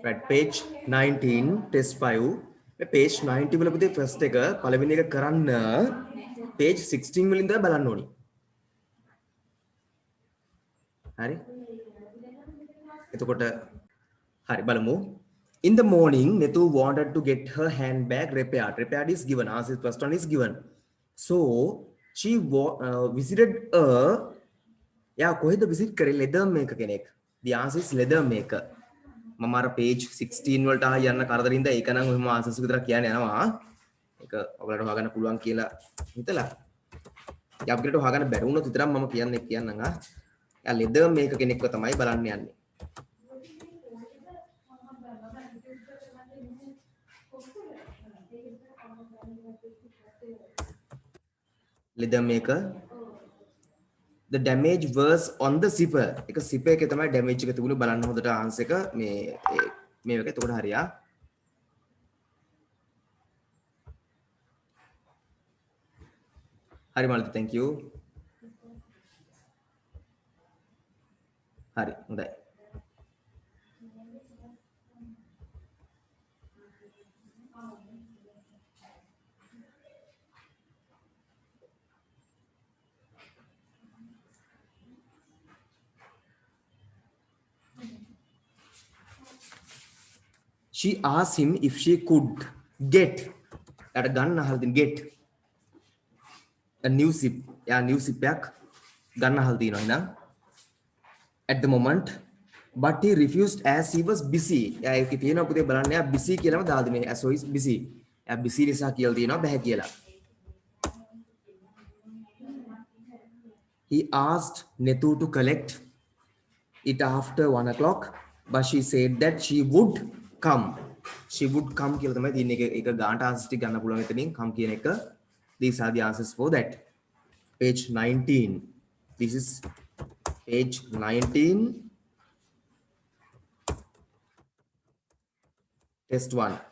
right page 19 test 5 මේ page 90 වල පුතේ first එක පළවෙනි එක කරන්න page 16 වලින් තමයි බලන්න ඕනි. හරි? එතකොට හරි බලමු. In the morning, Netu wanted to get her handbag repaired. Repaired is given. Answer first one is given. So she visited a යා කොහෙද visit කරේ leather maker කෙනෙක්. The answer is leather maker. මම අර page 16 වලට ආයෙ යන්න කරදරින්ද ඒක නම් ඔහොම answers විතරක් කියන්න යනවා. ඒක ඔයාලට හොයාගන්න පුළුවන් කියලා හිතලා. යා අපිට හොයාගන්න බැරි වුණොත් විතරක් මම කියන්නම් ආ. යා leather maker කෙනෙක්ව තමයි බලන්න යන්නේ. leather maker the damage was on the zipper එක zipper එකේ තමයි damage එක තිබුණේ බලන්න හොඳට answer එක මේ එක එතකොට හරියා හරි මාළි thank you හරි හොඳයි she asked him if she could get යට ගන්න අහලා තියෙන get a new zip යා new zip එකක් ගන්න අහලා තියෙනවා එහෙනම් at the moment but he refused as he was busy යා ඒකේ තියෙනවා පුතේ බලන්න යා busy කියලාම දාලා දෙන්නේ as is busy යා busy නිසා කියලා තියෙනවා බෑ කියලා he asked Netu to collect it after 1 o'clock but she said that she would come කියලා තමයි තියෙන්නේ ඒක ගානට answers ටික ගන්න පුළුවන් එතනින් come කියන එක these are the answers for that page 19 this is page 19 test 1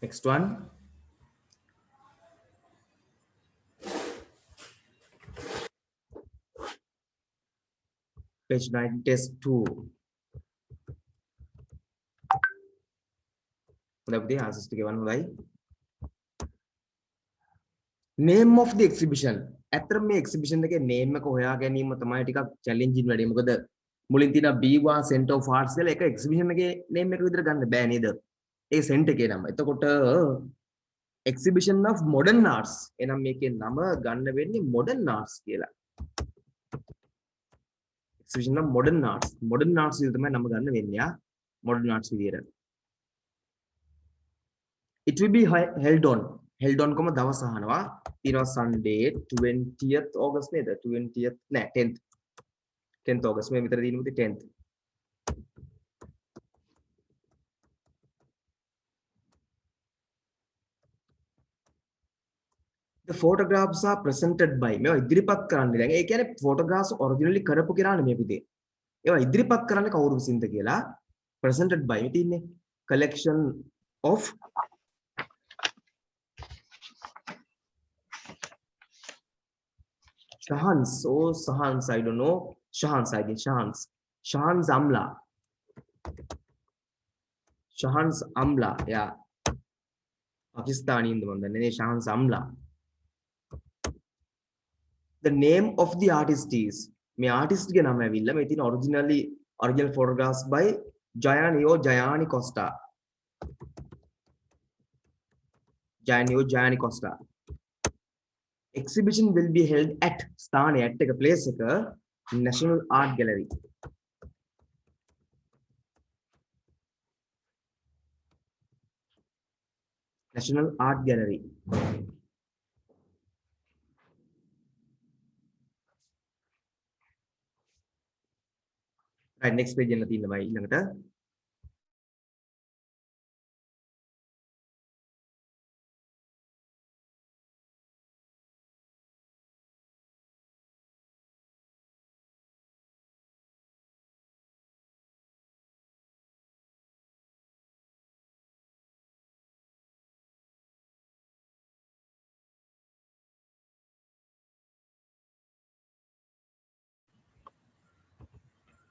next one page 9 test 2 හොඳයි පුතේ answers ටික ගන්න හොඳයි name of the exhibition ඇත්තටම මේ exhibition එකේ name එක හොයා ගැනීම තමයි ටිකක් challenging වැඩේ මොකද මුලින් තියෙන බීවා Center of Arts කියලා එක exhibition එකේ name එක විතර ගන්න බෑ නේද ඒ center එකේ නම එතකොට exhibition of modern arts එනම් මේකේ නම ගන්න වෙන්නේ modern arts කියලා exhibition of modern arts විදිහට තමයි නම ගන්න වෙන්නේ ආ modern arts විදියට it will be held on කොම දවස් අහනවා ඊනවා Sunday 20th August නේද 20th නෑ 10th August මේ විතර දිනුනේ 10th the photographs are presented by මේවා ඉදිරිපත් කරන්නේ දැන් ඒ කියන්නේ photographs originally කරපු කෙනා නෙමෙයි පුතේ ඒවා ඉදිරිපත් කරන්නේ කවුරු විසින්ද කියලා presented by මේ තියන්නේ collection of Shahans or Sahans I don't know Shahans I think Shahans Amla yeah Pakistani in the one the Shahans Amla the name of the artist is මේ artist ගේ නම ඇවිල්ලා මේ තියෙන original photographs by Jayani Costa exhibition will be held at ස්ථානයේ at එක place එක National Art Gallery right next page එක තියෙනවා ඊළඟට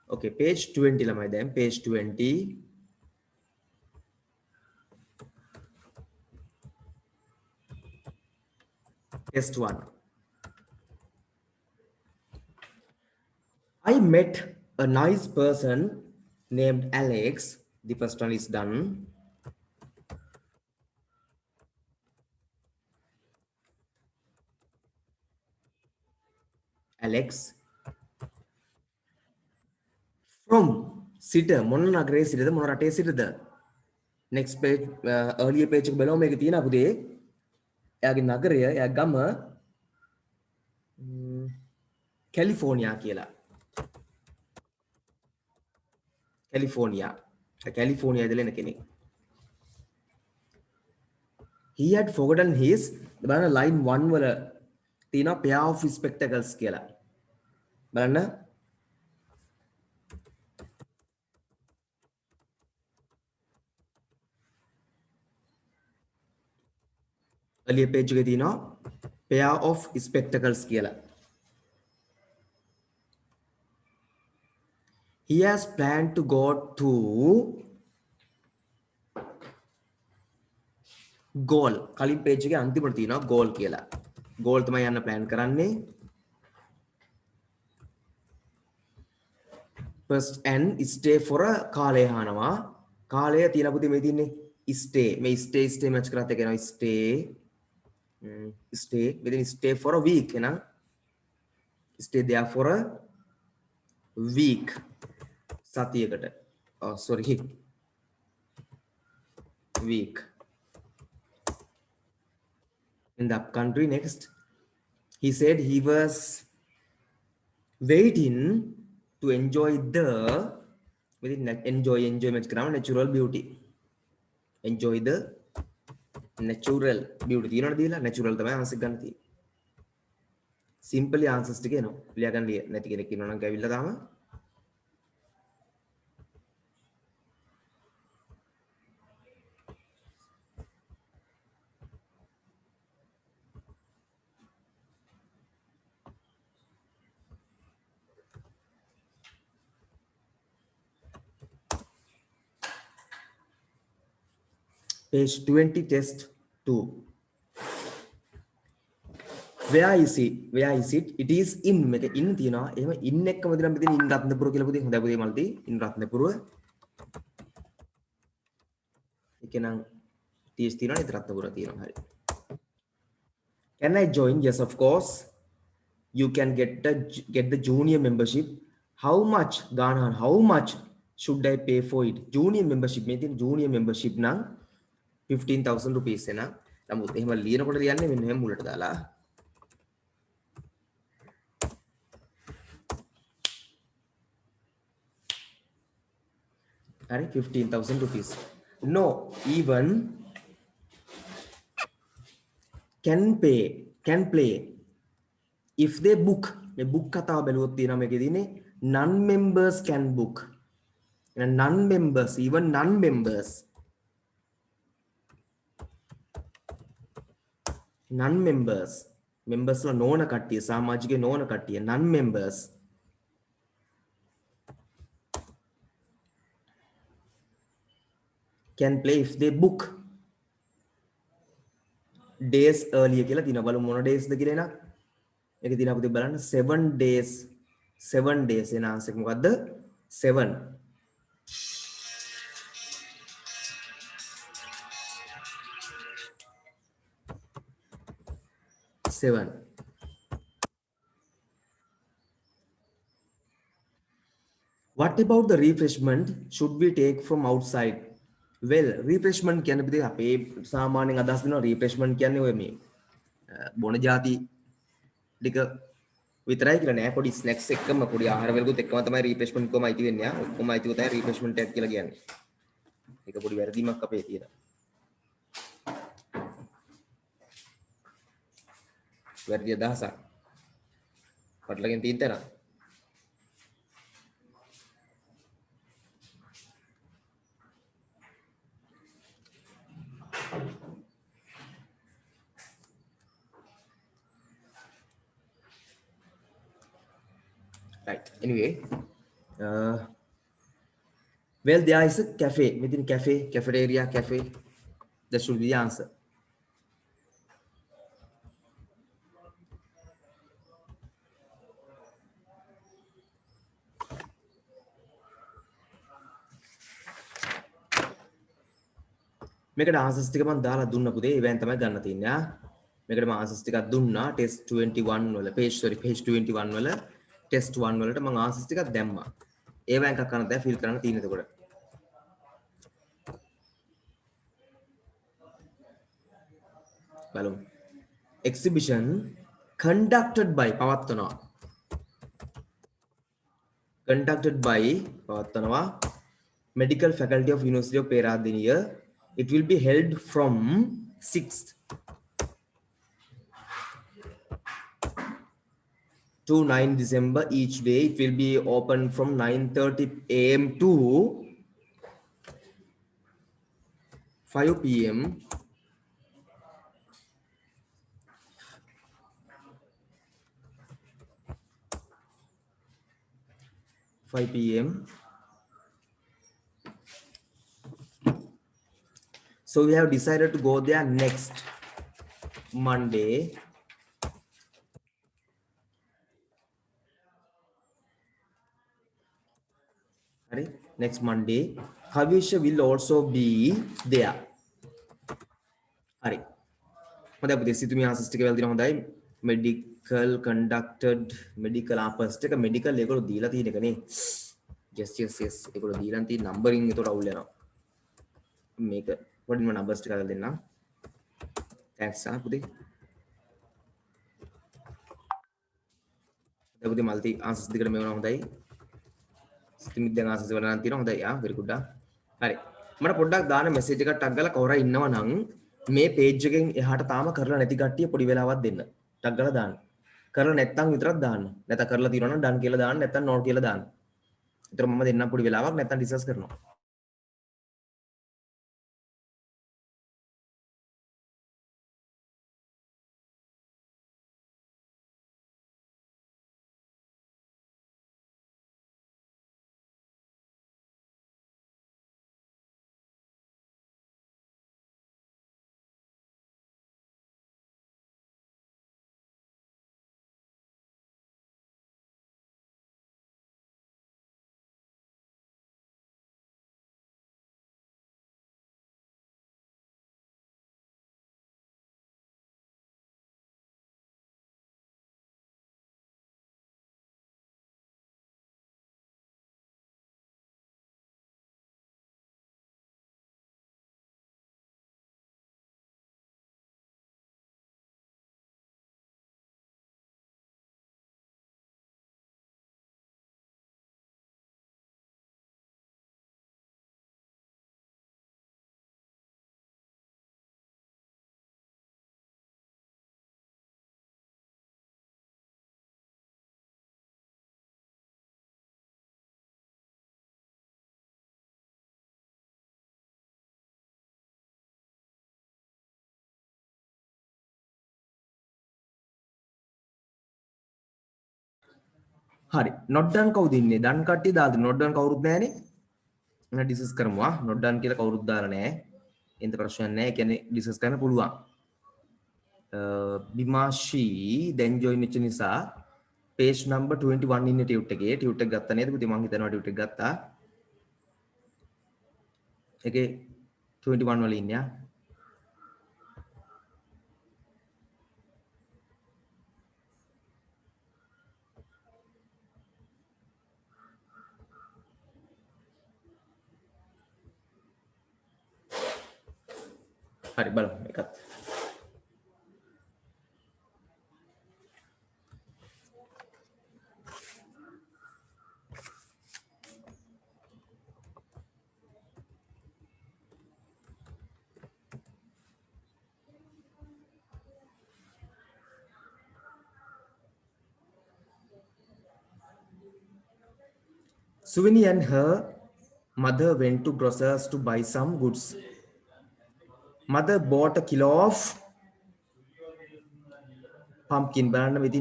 Okay, page 20 lamai then. Page 20. Test 1. I met a nice person named Alex. The first one is done. Alex. From සිට මොන නගරයේ සිටද මොන රටේ සිටද? Next page earlier page එක බලමු මේකේ තියෙන පුතේ එයාගේ නගරය එයා ගම කැලිෆෝනියා කියලා. කැලිෆෝනියා. කැලිෆෝනියා ඉඳලා එන කෙනෙක්. He had forgotten his බලන්න line 1 වල තියෙනවා pair of spectacles කියලා. බලන්න earlier page එකේ තියෙනවා pair of spectacles කියලා. He has planned to go to goal. කලින් page එකේ අන්තිමට තියෙනවා goal කියලා. goal තමයි යන්න plan කරන්නේ. First and stay for a කාලය අහනවා. කාලය තියෙන පුතේ මේ තියෙන්නේ stay. මේ stay match කරත් එක එනවා stay. මෙතන stay for a week එහෙනම් stay there for a week. සතියකට. Oh sorry. week. In the upcountry next. He said he was waiting to enjoy the enjoy match කරනවා natural beauty. Enjoy the natural beauty. තියෙනවද දීලා natural තමයි answer ගන්න තියෙන්නේ. simply answers ටික එනවා. ලියා ගන්න නැති කෙනෙක් ඉන්නවා නම් ඇවිල්ලා තාම page 20 test 2. Where is it? It is in මේක in තියනවා. එහෙම in එක්කම දෙනවා මෙතන in රත්නපුර කියලා පුතේ. හොඳයි පුතේ මල්ටි in රත්නපුර. ඒකනම් TS තියනවා නේද රත්නපුර තියනවා. හරි. Can I join? Yes, of course. You can get the junior membership. How much? Ganan, how much should I pay for it? Junior membership මේ තියෙන junior membership නම් 15,000 rupees එන. නමුත් එහෙම ලියනකොට ලියන්නේ මෙන්න මෙහෙම මුලට දාලා. හරි 15,000 rupees. No, even can play if they book. මේ book කතාව බැලුවොත් තියෙනවා මේකේ තියෙන්නේ non members can book. එහෙනම් non members, even non members. non members ලා නොවන කට්ටිය සමාජිකේ නොවන කට්ටිය non members can play if they book days earlier කියලා තියෙනවා. බලමු මොන days ද කියලා එනක්. ඒක තියෙනවා අපිට බලන්න 7 days එන answer එක මොකද්ද? 7. What about the refreshment should we take from outside? Well, refreshment කියන්නේ අපිට අපේ සාමාන්‍යයෙන් අදහස් දෙනවා refreshment කියන්නේ ඔය මේ බොන જાති ටික විතරයි කියලා නෑ. පොඩි ස්නැක්ස් එක්කම පොඩි ආහාර වේලකුත් එක්කම තමයි refreshment කොම අයිති වෙන්නේ. ඔක්කොම අයිතිව තමයි refreshment එකක් කියලා කියන්නේ. ඒක පොඩි වැරදීමක් අපේ තියෙනවා. වැරදි අදහසක්. පටලගෙන තියෙන තැන. Right. Anyway, Well, there is a cafe. Within cafe, cafeteria, cafe. That should be the answer. මේකට ආන්සර්ස් ටික මම දාලා දුන්න පුතේ. ඒවෙන් තමයි ගන්න තියෙන්නේ ආ. මේකට මම ආන්සර්ස් ටිකක් දුන්නා ටෙස්ට් 21 වල page 21 වල ටෙස්ට් 1 වලට මම ආන්සර්ස් ටිකක් දැම්මා. ඒවෙන් එකක් කරන්න දැන් ෆිල් කරන්න තියෙන එතකොට. බලමු. Exhibition conducted by පවත්වනවා. Conducted by පවත්වනවා Medical Faculty of University of Peradeniya. It will be held from 6th to 9 December each day. It will be open from 9:30 a.m. to 5 p.m. So we have decided to go there next Monday. Next Monday. Kavisha will also be there. Hari. හොඳයි පුතේ සිතුමි answers ටික වෙලා දිනවා හොඳයි. Medical conducted medical ආපස් ටික medical ඒගොල්ලෝ දීලා තියෙන එක නේ. Yes. ඒගොල්ලෝ දීලා තියෙන නම්බරින් ඒතකොට අවුල් යනවා. මේක පොඩිම නම්බර්ස් ටික අරගෙන දෙන්නම්. Thanks ආ පුතේ. දැන් පුතේ මල්ටි ආන්සර්ස් දෙකට මේ වුණා හොඳයි. සිතුමි දැන් ආන්සර්ස් වල නම් තියෙනවා හොඳයි ආ very good ආ. හරි. මට පොඩ්ඩක් දාන මෙසේජ් එකක් ටක් ගාලා කවුරු ඉන්නවා නම් මේ page එකෙන් එහාට තාම කරලා නැති කට්ටිය පොඩි වෙලාවක් දෙන්න. ටක් ගාලා දාන්න. කරලා නැත්නම් විතරක් දාන්න. නැත්නම් කරලා තියෙනවා නම් done කියලා දාන්න නැත්නම් not කියලා දාන්න. ඒතර මම දෙන්නම් පොඩි වෙලාවක් නැත්නම් ඩිස්කස් කරනවා. හරි not done කවුද ඉන්නේ done කට්ටිය දාලා not done කවුරුත් නැහනේ එහෙනම් ඩිස්කස් කරමු ආ not done කියලා කවුරුත් දාලා නැහැ එන්ට ප්‍රශ්නයක් නැහැ ඒ කියන්නේ ඩිස්කස් කරන්න පුළුවන් බිමාෂි දැන් ජොයින් වෙච්ච නිසා page number 21 ඉන්නේ ටියුට් එකේ ටියුට් එක ගත්තා නේද පුතේ මං හිතනවා ටියුට් එක ගත්තා ඒකේ 21 වල ඉන්නේ ආ හරි බලමු එකත් Suvini and her mother went to grocers to buy some goods. Mother bought a kilo of pumpkin. Banana with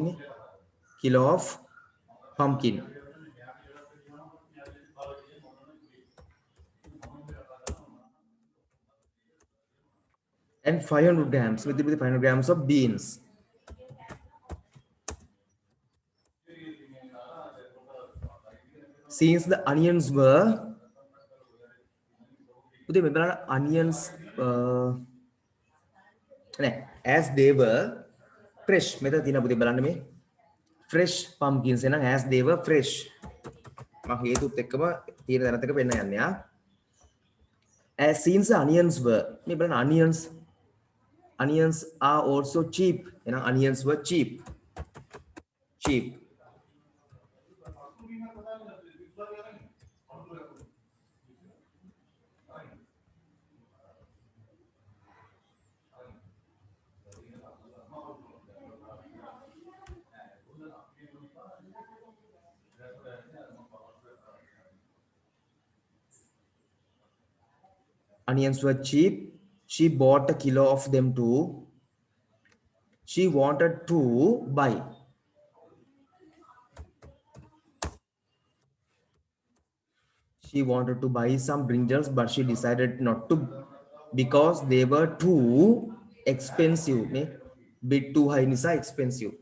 kilo of pumpkin. and 500 grams with 500 grams of beans. Since the onions were onions as they were fresh මෙතන තියෙන පුතේ බලන්න මේ fresh pumpkins එනං as they were fresh මම හේතුත් එක්කම තියෙන දැනත් එක පෙන්න යන්නේ as since the onions were මේ බලන්න onions are also cheap එනං onions were cheap onions were cheap. She bought a kilo of them too. She wanted to buy. She wanted to buy some brinjals, but she decided not to because they were too expensive. Bit too high, nisa expensive.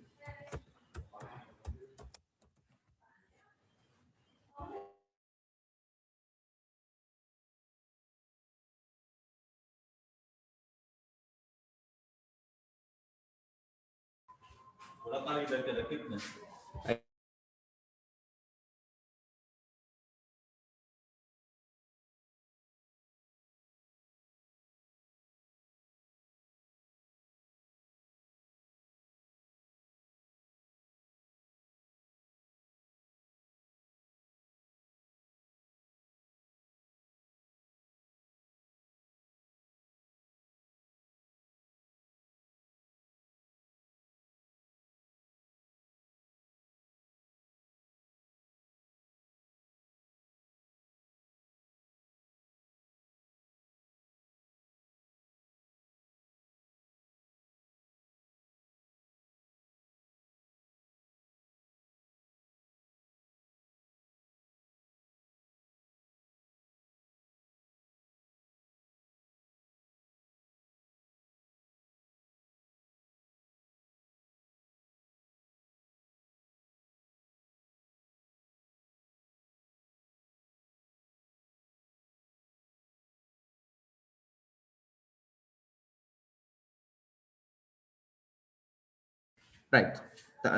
Right.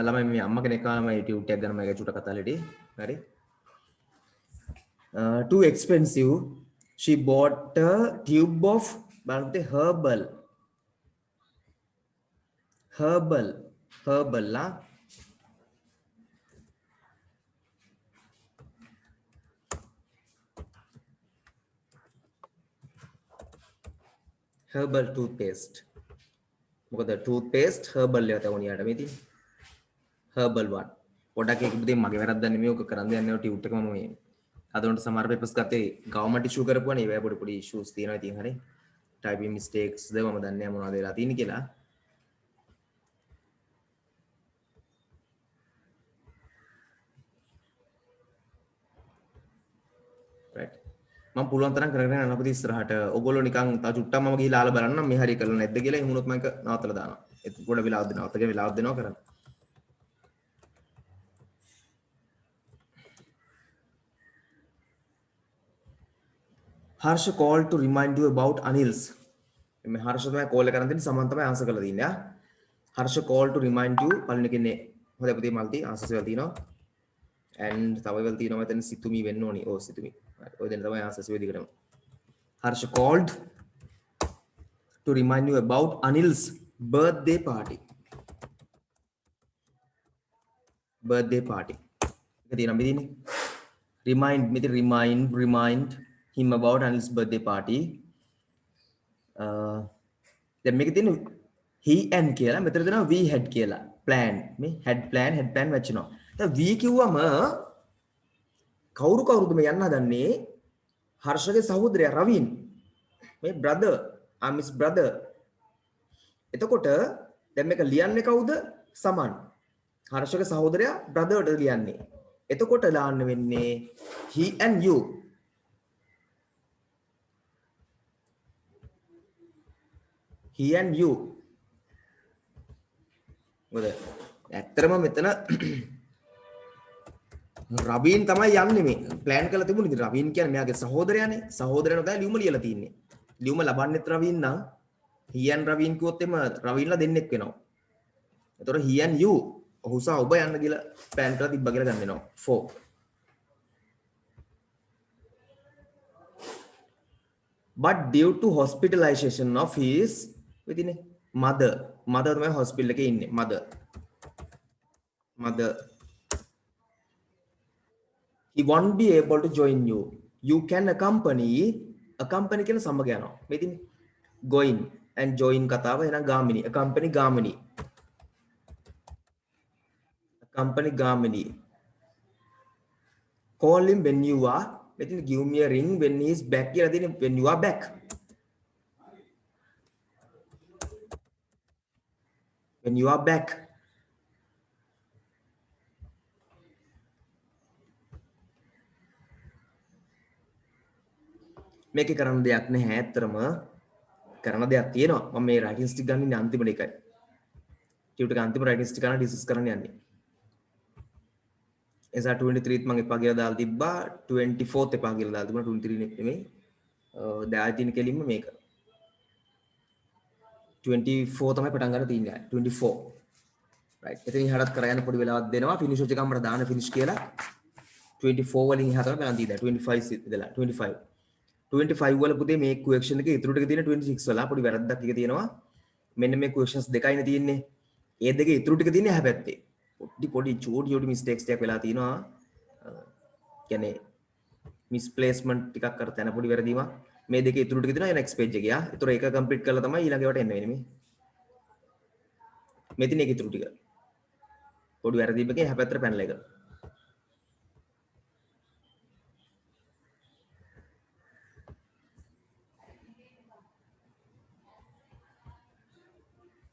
ළමයි මේ අම්ම කෙනෙක් ආවම YouTube එකක් ගන්න මම ඒක චුට්ටක් කතා ලෙඩි. හරි. Too expensive. She bought a tube of herbal lah. Herbal toothpaste. මොකද toothpaste herbal එක තවුනියට මේ තියෙන්නේ. herbal one. පොඩක් ඒක පුතේ මගේ වැරද්දක් නෙමෙයි ඔක කරන් දෙන්නේ ටියුට් එක මම මේ අදොන්ට සමහර පේපර්ස් ගත්තේ ගවර්න්මන්ට් ඉෂුව කරපුවානේ ඒවැ පොඩි ඉෂුස් තියෙනවා ඉතින් හරි. typing mistakes ද මම දන්නේ නැහැ මොනවද වෙලා තියෙන්නේ කියලා. right. මම පුළුවන් තරම් කරගෙන යනවා පුතේ ඉස්සරහට. ඔයගොල්ලෝ නිකන් තව චුට්ටක් මම ගිහිලා ආලා බලන්නම් මේ හරිය කරලා නැද්ද කියලා. එහෙම වුණොත් මම ඒක නවත්තලා දානවා. ඒක පොඩ වෙලාවක් දෙනවා. අතගේ වෙලාවක් දෙනවා කරන්න. Harsha called to remind you about Anils. මේ හර්ෂ තමයි කෝල් එක කරන් දෙන්නේ සමන් තමයි ආන්සර් කරලා තින්නේ. Harsha called to remind you පළවෙනි කෙනේ හොඳයි පුතේ මල්ටි ආන්සර්ස් වල තියෙනවා. and තව වල තියෙනවා මෙතන සිතුමි වෙන්න ඕනි. ඔව් සිතුමි. හරි. ඔය දෙන්න තමයි ආන්සර්ස් වෙ දිගටම. Harsha called to remind you about Anil's birthday party. Birthday party. එක තියෙනවා මේ තියෙන්නේ. remind him about Anil's birthday party. දැන් මේකේ තියෙන he and කියලා මෙතන දෙනවා we had කියලා plan මේ had plan වැච්චිනවා. දැන් we කිව්වම කවුරුද මේ යන්න හදන්නේ? හර්ෂගේ සහෝදරයා රවින් මේ brother Amis brother. එතකොට දැන් මේක ලියන්නේ කවුද? සමන්. හර්ෂගේ සහෝදරයා brotherට ලියන්නේ. එතකොට දාන්න වෙන්නේ he and you. he and you. මොකද ඇත්තටම මෙතන රවීන් තමයි යන්නේ මේ ප්ලෑන් කරලා තිබුණේ. ඉතින් රවීන් කියන්නේ මෙයාගේ සහෝදරයානේ. සහෝදරයන තමයි ලියුම ලියලා තින්නේ. ලියුම ලබන්නෙත් රවීන් නම් he and රවීන් කිව්වොත් එම රවීන්ලා දෙන්නෙක් වෙනවා. එතකොට he and you ඔහු සහ ඔබ යන්න කියලා ප්ලෑන් කරලා තිබ්බා කියලා ගන්න වෙනවා. 4. But due to hospitalization of his within mother තමයි hospital එකේ ඉන්නේ. mother he won't be able to join you. You can accompany කියන සමග යනවා. මේ ඉතින් going and join කතාව එහෙනම් Gamini accompany Gamini call him when you are මෙතන give me a ring when he is back කියලා දෙන්නේ when you are back. මේකේ කරන්න දෙයක් නැහැ. ඇත්තටම කරන දෙයක් තියෙනවා. මම මේ රයිටින්ග් ස්ටික් ගන්න ඉන්නේ අන්තිමට එකයි. ටියුටර් එක අන්තිම රයිටින්ග් ස්ටික් ගන්න ඩිස්කස් කරන්න යන්නේ. එසා 23ත් මම එපා කියලා දාලා තිබ්බා. 24ත් එපා කියලා දාලා තිබුණා. 23 නෙමෙයි. දාලා තියෙන කෙලින්ම මේක. 24 තමයි පටන් ගන්න තියෙන්නේ. 24. right. එතනින් එහාටත් කර යන පොඩි වෙලාවක් දෙනවා. ෆිනිෂ් වෙච්ච ගමන් දාන්න ෆිනිෂ් කියලා. 24 වලින් එහා තමයි බලන් දීලා. 25 ඉඳලා 25. 25 වල පුතේ මේ ක්වෙස්චන් එකේ ඉතුරු ටික තියෙන 26 වල පොඩි වැරද්දක් ටික තියෙනවා. මෙන්න මේ ක්වෙස්චන්ස් දෙකයිනේ තියෙන්නේ. ඒ දෙකේ ඉතුරු ටික තියෙන්නේ එහා පැත්තේ. පොඩි චූටි මිස්ටේක්ස් ටිකක් වෙලා තියෙනවා. කියන්නේ මිස්ප්ලේස්මන්ට් ටිකක් කර තැන පොඩි වැරදීමක්. මේ දෙකේ ඉතුරු ටික තියෙනවා නෙක්ස්ට් පේජ් එකේ. ඒතර ඒක කම්ප්ලීට් කරලා තමයි ඊළඟ ඒවාට එන්න වෙන්නේ මේ. මෙතන ඒක ඉතුරු ටික. පොඩි වැරදීමකින් එහා පැත්තට පැනලා එක.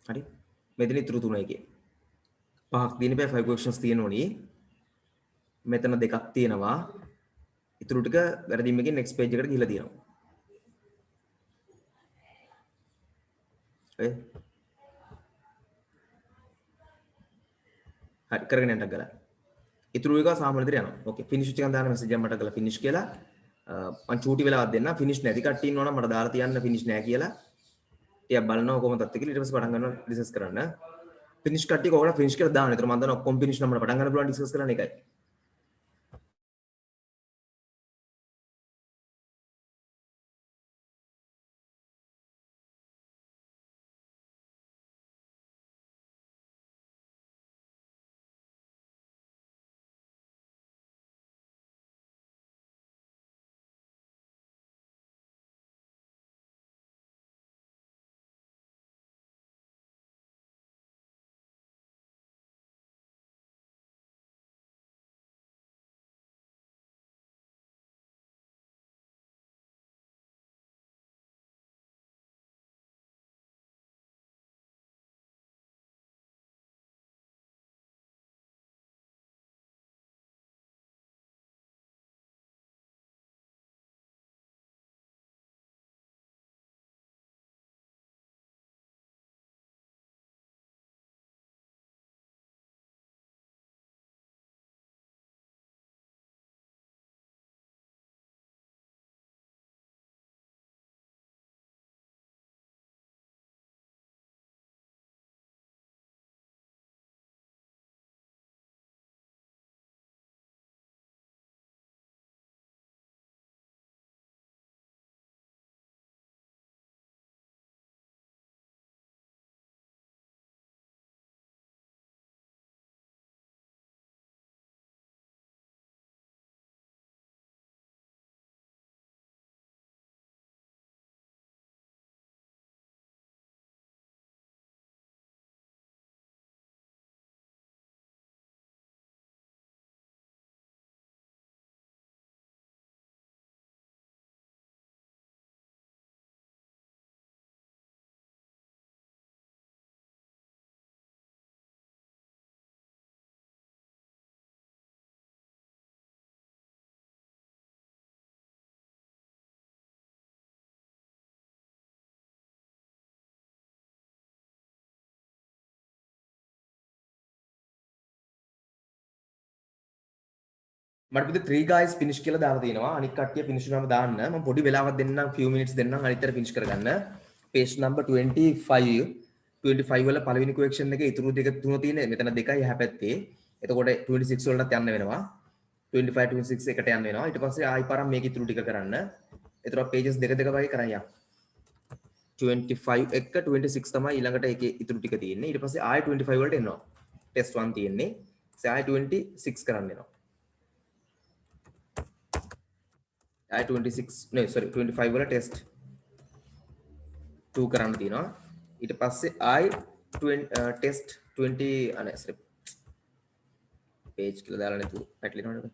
හරි. මෙතන ඉතුරු තුන එකේ. පහක් තියෙන බෑ 5 questions තියෙනෝනේ. මෙතන දෙකක් තියෙනවා. ඉතුරු ටික වැරදීමකින් next page එකට ගිහිලා තියෙනවා. හරි. හරි කරගෙන යන්න ගලා. ඉතුරු එක සාමාන්‍ය විදිහට යනවා. ඕකේ ෆිනිෂ් එකෙන් දාන්න මැසේජ් එකක් මට කරලා ෆිනිෂ් කියලා. මං චූටි වෙලාවක් දෙන්න. ෆිනිෂ් නැති කට්ටිය ඉන්නවනම් මට දාලා තියන්න ෆිනිෂ් නැහැ කියලා. ටිකක් බලනවා කොහොමද තත්ත්වය කියලා ඊට පස්සේ පටන් ගන්නවා ඩිස්කස් කරන්න. ෆිනිෂ් කට්ටිය කොහොමද ෆිනිෂ් කියලා දාන්න. ඒතර මම දන්නවා ඔක්කොම ෆිනිෂ් නම් මට පටන් ගන්න පුළුවන් ඩිස්කස් කරන්න එකයි. මට පුතේ 3 guys finish කියලා දාලා තියෙනවා. අනික කට්ටිය finish වුණාම දාන්න. මම පොඩි වෙලාවක් දෙන්නම් few minutes දෙන්නම් අනිත් අර finish කරගන්න. page number 25 25 වල පළවෙනි question එකේ ඉතුරු දෙක තුන තියෙන්නේ. මෙතන දෙකයි එහා පැත්තේ. එතකොට 26 වලටත් යන්න වෙනවා. 25 26 එකට යන්න වෙනවා. ඊට පස්සේ ආයි පාරක් මේක ඉතුරු ටික කරන්න. එතකොට pages දෙක දෙක වගේ කරන් යන්න. 25 එක 26 තමයි ඊළඟට ඒකේ ඉතුරු ටික තියෙන්නේ. ඊට පස්සේ ආයි 25 වලට එනවා. test 1 තියෙන්නේ. ඊට ආයි 26 කරන්න වෙනවා. ආයි 26 නේ sorry 25 වල test 2 කරන්න තියෙනවා. ඊට පස්සේ ආයි test 20 අනේ sorry page කියලා දාලා නැතුව පැටලෙනවනේ.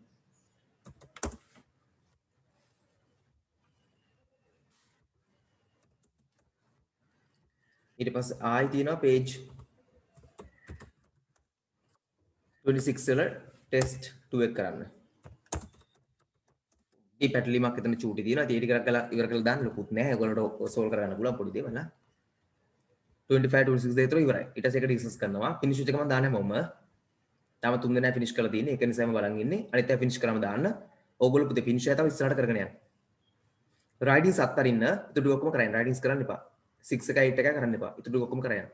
ඊට පස්සේ ආයි තියෙනවා page 26 වල test 2 එක කරන්න. මේ පැටලීමක් එතන චූටි තියෙනවා. ඒ ටික කරලා ඉවර කරලා දාන්න ලොකුත් නෑ. ඔයගොල්ලන්ට සෝල්ව් කරගන්න පුළුවන් පොඩි දේවල්. 25 26 දෙක විතර ඉවරයි. ඊට පස්සේ ඒක ඩිස්කස් කරනවා. ෆිනිෂ් එක මම දාන්නේ මොම. තාම 3 දෙනා ෆිනිෂ් කරලා තියෙන්නේ. ඒක නිසාම බලන් ඉන්නේ. අනිත් අය ෆිනිෂ් කරාම දාන්න. ඕගොල්ලෝ පුතේ ෆිනිෂ් එක තව ඉස්සරහට කරගෙන යන්න. රයිඩින්ස් අත්තරින්න. ඊට ටික ඔක්කොම කරන්න. රයිඩින්ස් කරන්න එපා. 6 එක 8 එක කරන්න එපා. ඊට ටික ඔක්කොම කරයන්.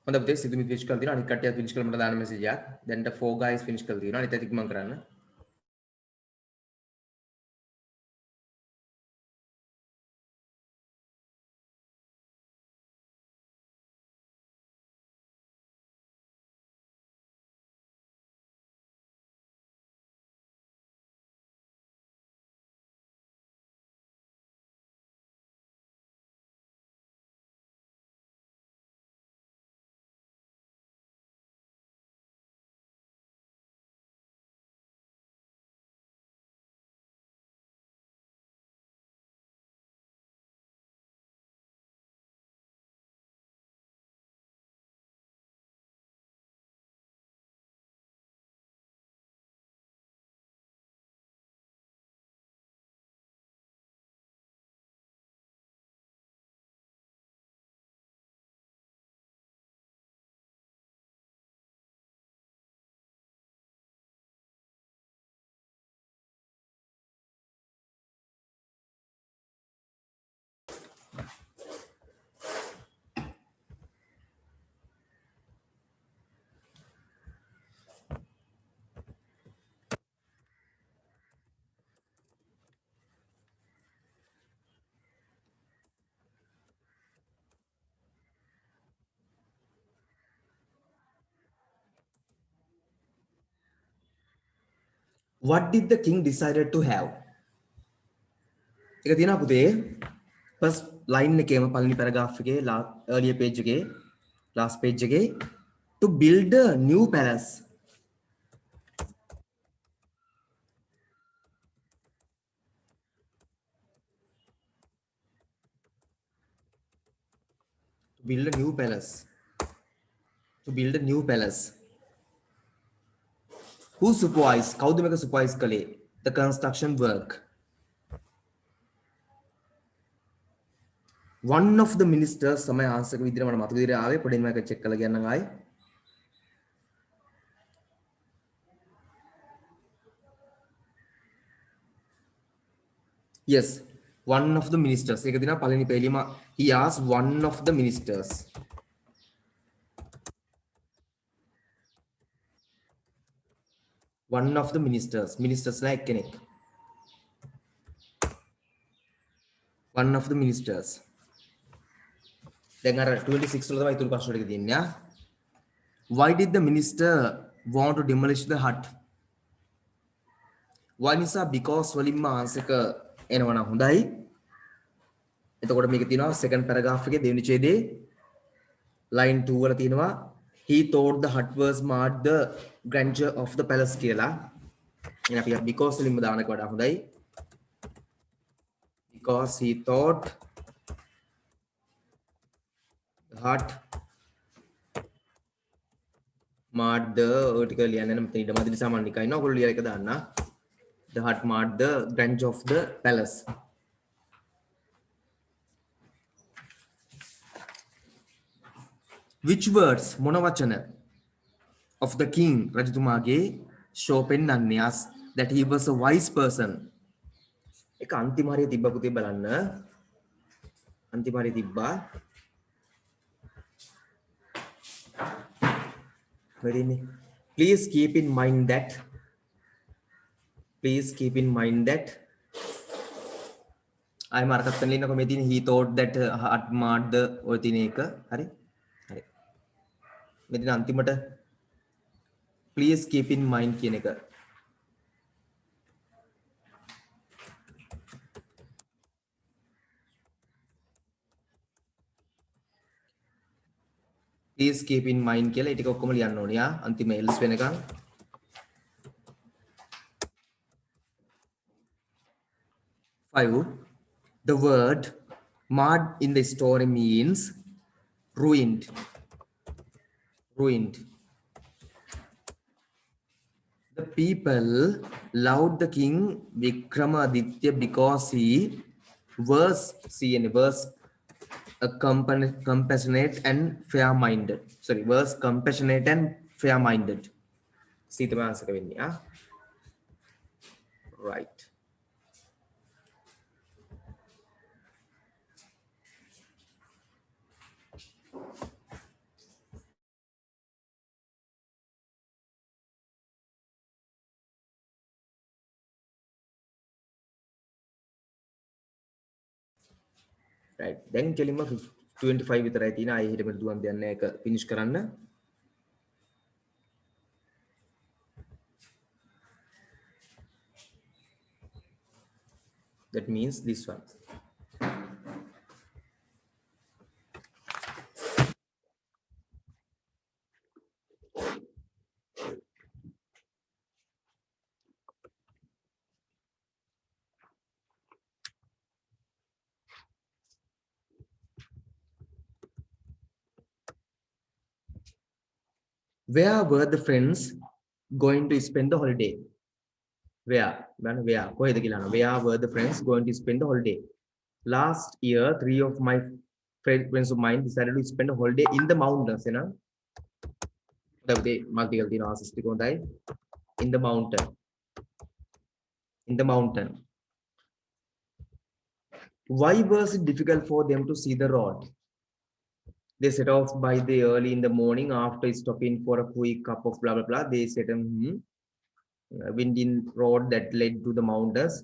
හොඳ පුතේ සිතුමි ෆිනිෂ් කරලා තියෙනවා. අනිත් කට්ටිය ෆිනිෂ් කරලා මට දාන්න මෙසේජ් එකක්. දැන්ට 4 guys ෆිනිෂ් කරලා තියෙනවා. අනිත් අය ඉක්මන් කරන්න. What did the king decided to have? එක තියෙනවා පුතේ first line එකේම පළවෙනි paragraph එකේ earlier page එකේ last page එකේ to build a new palace. To build a new palace. To build a new palace. Who supervised? කවුද මේක supervise කළේ? The construction work. One of the ministers තමයි answer එක විදිහට මට මතක විදිහට ආවේ. පොඩ්ඩක් මේක චෙක් කරලා කියන්නම් ආයි. Yes, one of the ministers. ඒක දිනා පළවෙනි පෙළීම he asked one of the ministers. One of the ministers. Ministers ලා එක්කෙනෙක්. One of the ministers. දැන් අර 26 වල තමයි ඉතුරු ප්‍රශ්න ටික තියෙන්නේ. Why did the minister want to demolish the hut? why nisa because වලින්ම answer එක එනවා නම් හොඳයි. එතකොට මේක තියෙනවා second paragraph එකේ දෙවෙනි ඡේදයේ line 2 වල තියෙනවා he thought the hut was marked the grandeur of the palace කියලා. එහෙනම් අපි because වලින්ම දාන එක වඩා හොඳයි. Because he thought the hut marked the vertical ලියන්න නම් මෙතන ඉඩ මදි නිසා මම නිකන් ඉන්නවා. ඔයගොල්ලෝ ලියලා එක දාන්න. The hut marked the grandeur of the palace. Which words මොන වචන of the king රජතුමාගේ show පෙන්වන්නේ us that he was a wise person. ඒක අන්තිම හරිය තිබ්බ පුතේ බලන්න. අන්තිම හරිය තිබ්බා. වෙරිනේ. Please keep in mind that I'm අරකට පෙන්නලිනකො මේ තියෙන he thought that heart marked the ඔය තියෙන එක හරි හරි මෙතන අන්තිමට please keep in mind කියන එක please keep in mind කියලා ඒ ටික ඔක්කොම ලියන්න ඕනේ යා අන්තිම else වෙනකන් 5 the word marred in the story means ruined. The people loved the king Vikramaditya because he was compassionate and fair-minded. See the answer, yeah? Right. Right. Then කෙලින්ම 25 විතරයි තියෙන. ආයෙ හිටම දුවන් දෙන්න එක finish කරන්න. That means this one. Where were the friends going to spend the holiday? Where? කොහෙද කියලා අහනවා. Where were the friends going to spend the holiday? Last year, 3 of my friends of mine decided to spend a holiday in the mountains. එහෙනම් හොඳයි මල්ටිකල් තියෙන answers ටික හොඳයි. In the mountain. Why was it difficult for them to see the road? They set off by the early in the morning after stopping for a quick cup of blah blah blah. They set a winding road that led to the mountains.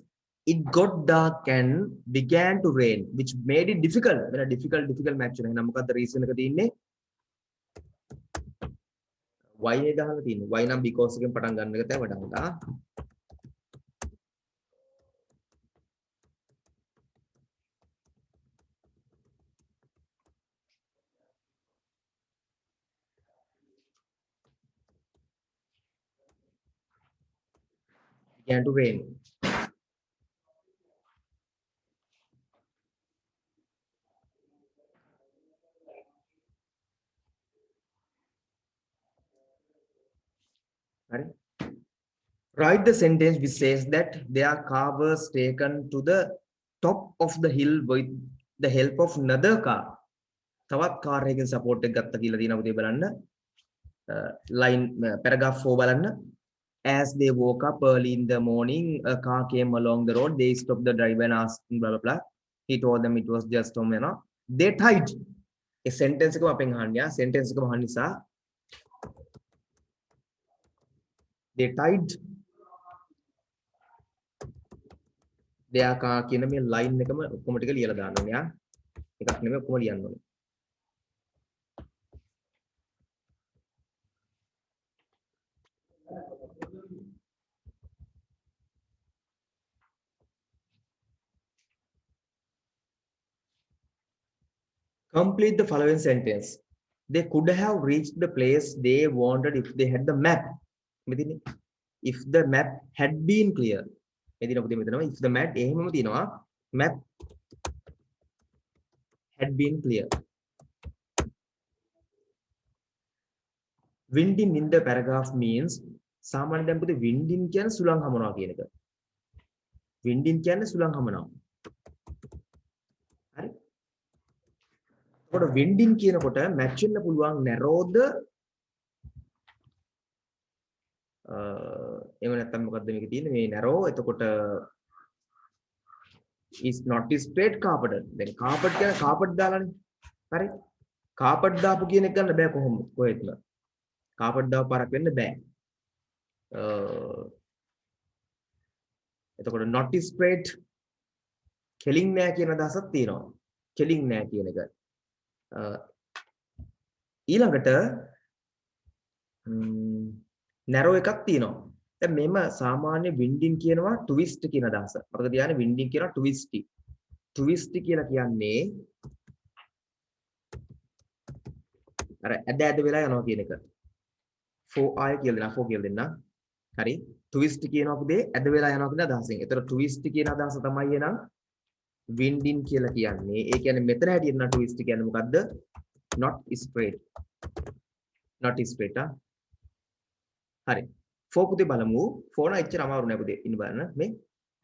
It got dark and began to rain, which made it difficult. When a difficult match. එහෙනම් මොකක්ද reason එක තියෙන්නේ? Why නේද අහලා තියෙන්නේ? Why නම් because එකෙන් පටන් ගන්න එක තමයි වඩා හොඳ. Began to rain. Write the sentence which says that their car was taken to the top of the hill with the help of another car. තවත් කාර් එකකින් සපෝට් එක ගත්තා කියලා තියෙනවා පුතේ බලන්න. line paragraph 4 බලන්න. As they woke up early in the morning, a car came along the road. They stopped the driver and asked blah blah blah. He told them it was just they tied. A sentence එකම අපෙන් අහන්න යා. sentence එකම අහන්න නිසා they tied their car කියන මේ line එකම ඔක්කොම ටික ලියලා දාන්න ඕනේ යා. එකක් නෙමෙයි ඔක්කොම ලියන්න ඕනේ. Complete the following sentence. They could have reached the place they wanted if they had the map. If the map had been clear. If the map had been clear. Winding in the paragraph means සාමාන්‍ය දැන් පුතේ winding කියන්නේ සුළං හමනවා කියන එක. Winding කියන්නේ සුළං හමනවා. හරි? එතකොට winding කියනකොට match වෙන්න පුළුවන් narrow the එහෙම නැත්නම් මොකද්ද මේකේ තියෙන්නේ මේ narrow එතකොට is not straight carpeted. දැන් carpet කියන carpet දාලානේ. හරි? carpet දාපු කියන එක ගන්න බෑ කොහෙත්ම. carpet දාපු පාරක් වෙන්න බෑ. එතකොට not straight කෙලින් නෑ කියන අදහසක් තියෙනවා. කෙලින් නෑ කියන එක. ඊළඟට narrow එකක් තියෙනවා. දැන් මෙම සාමාන්‍ය winding කියනවා twist කියන අදහස. අපිට තියන්නේ winding කියනවා twisty. Twisty කියලා කියන්නේ අර ඇද වෙලා යනවා කියන එක. for I කියලා දෙනවා for කියලා දෙන්නා. හරි. twist කියනවා පුතේ ඇද වෙලා යනවා කියන අදහසෙන්. ඒතර twist කියන අදහස තමයි එනං winding කියලා කියන්නේ. ඒ කියන්නේ මෙතන හැටියට නම් twist කියන්නේ මොකද්ද? not straight. not straight හරි. for පුතේ බලමු. for නම් එච්චර අමාරු නෑ පුතේ. ඉන්න බලන්න මේ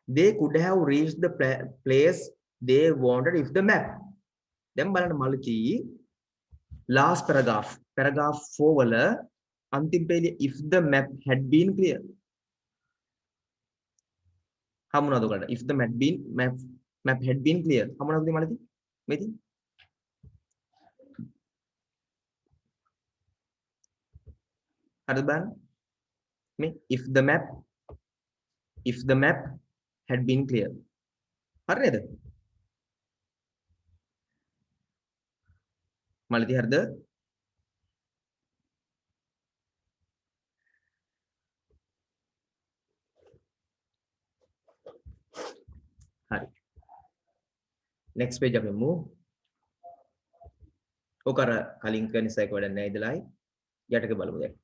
they could have reached the place they wanted if the map. දැන් බලන්න මල්කි last paragraph 4 වල අන්තිම පේලිය if the map had been clear. හමුණාද ඔයාලට? if the map had been clear. හමුණාද පුතේ මල්කි? මේක හරිද බලන්න? මේ if the map had been clear. හරි නේද? මල්ලි හරිද? හරි. next page අපි මු. ඔක අර කලින් කරන නිසා එක වැඩක් නැහැ ඉදලායි. යටක බලමු දැන්.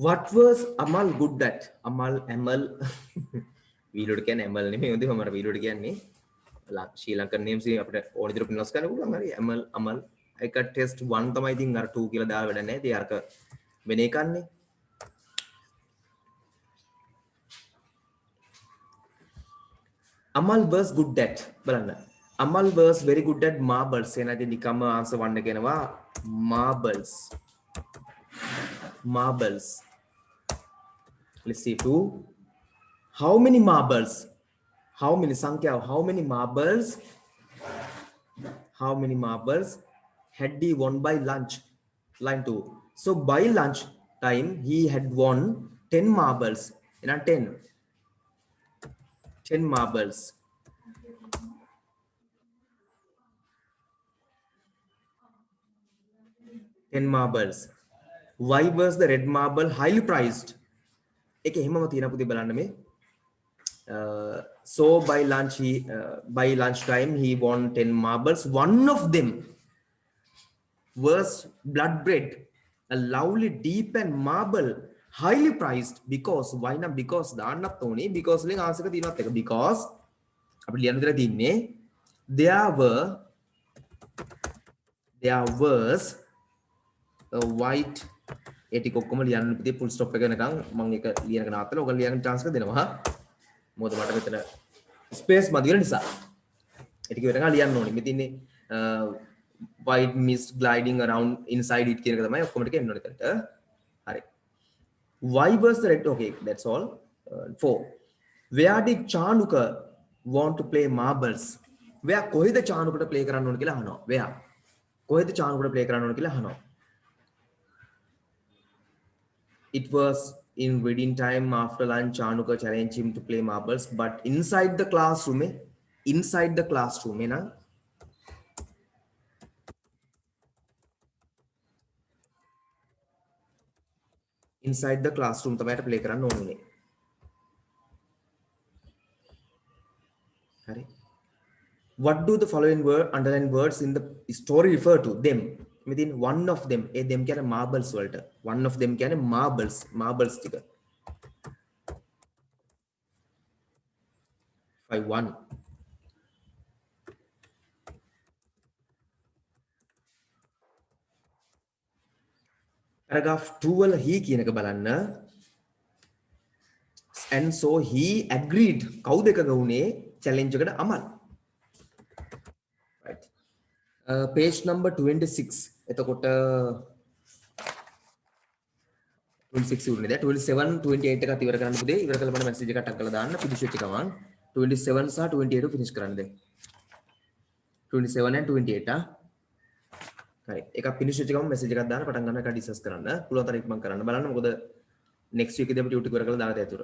What was Amal good at? Amal වීලුවට කියන්නේ Amal නෙමෙයි හොඳේ මම අර වීලුවට කියන්නේ ශ්‍රී ලංකන් names අපිට ඕන විදිහට pronounce කරන්න පුළුවන් හරි Amal එක test 1 තමයි ඉතින් අර 2 කියලා දාලා වැඩක් නැහැ. ඉතින් අරක වෙන එකන්නේ. Amal was good at බලන්න. Amal was very good at marbles. එන ඉතින් නිකම්ම answer 1 එක එනවා marbles. Let's see 2. How many marbles? How many sankhya? How many marbles had he won by lunch? Line 2. So by lunch time he had won 10 marbles. 10 marbles. Why was the red marble highly priced? එක එහෙමම තියෙන පුතේ බලන්න මේ. So by lunch time he won 10 marbles. One of them was blood bread, a lovely deep and marble, highly priced because why not? Because දාන්නත් ඕනේ because වලින් answer එක තියෙනවත් එක because අපිට ලියන්න දෙලා තින්නේ there was a white ඒ ටික ඔක්කොම ලියන්න පිටේ full stop එක වෙනකන් මම ඒක ලියනක නවත්තලා ඔයගොල්ලෝ ලියන්න chance එක දෙනවා. මොකද මට මෙතන space මදි වෙන නිසා. ඒ ටික වෙනකන් ලියන්න ඕනේ. මේ තින්නේ white mist gliding around inside it කියන එක තමයි ඔක්කොම ටික එන්න ඕනේ එතනට. හරි. Why was the red? Okay, that's all. 4. Where did Chanuka want to play marbles? Where කොහෙද චානුකට play කරන්න ඕන කියලා අහනවා. Where කොහෙද චානුකට play කරන්න ඕන කියලා අහනවා. It was in reading time after lunch. Chanuka challenged him to play marbles, but inside the classroom, inside the classroom, inside the classroom තමයි play කරන්න ඕනේ. හරි. What do the following word underlined words in the story refer to? Them. Within one of them. A them කියන්නේ marbles වලට. One of them කියන්නේ marbles ටික. 5-1. Paragraph 2 වල he කියන එක බලන්න. And so he agreed. කවුද එකක වුණේ challenge එකට අමල්. Right. Page number 26. එතකොට 26 උනේ දැන් 27 28 එකත් ඉවර කරන්න පුතේ. ඉවර කරලා බලන්න මැසේජ් එකක් ටක් කරලා දාන්න finish වෙච්ච ගමන් 27 සහ 28 finish කරන්න දැන්. 27 and 28 right. එකක් finish වෙච්ච ගමන් message එකක් දාන්න පටන් ගන්න එක discuss කරන්න. පුළුවන් තරම් ඉක්මන් කරන්න බලන්න. මොකද next week ඉදදී අපි duty කර කරලා දාලා තැතුර.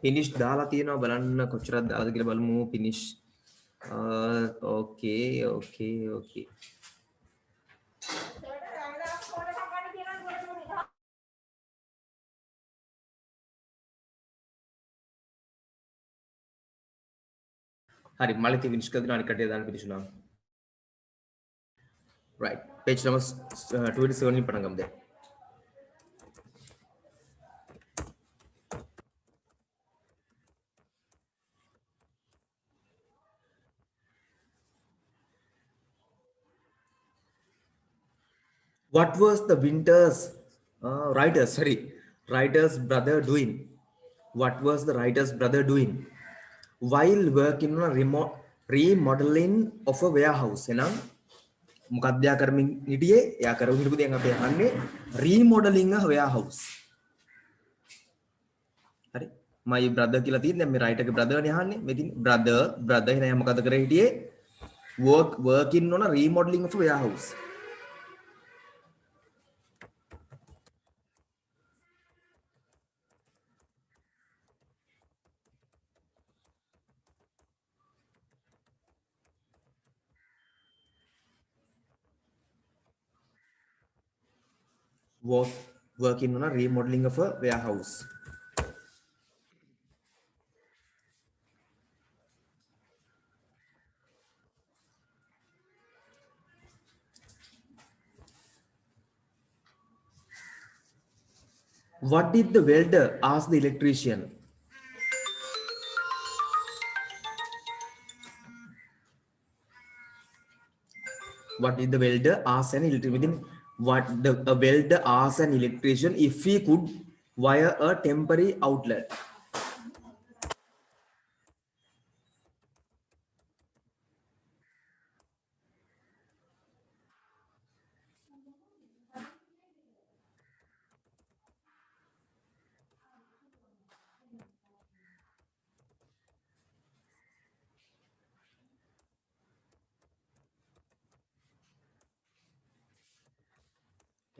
finish දාලා තියෙනවා බලන්න කොච්චරක් දාලාද කියලා බලමු finish okay okay okay හරි මලිත finish කරලා දෙනවා අනිත් කටේ දාන්න finish වුණා right page number 27 ඉන් පටන් ගමු දැන් what was the writer's brother doing? What was the writer's brother doing while working on a remodeling of a warehouse? එහෙනම් මොකක්ද යා කරමින් හිටියේ? යා කරමින් හිටපු දැන් අපි අහන්නේ remodeling a warehouse. හරි. my brother කියලා තියෙන දැන් මේ writer ගේ brother නේ අහන්නේ. මේ තියෙන brother එහෙනම් යා මොකද කරේ හිටියේ? working on a remodeling of a warehouse. Working on a remodeling of a warehouse. What did the welder ask the electrician? What did the welder ask an electrician? What a welder asked an electrician if he could wire a temporary outlet.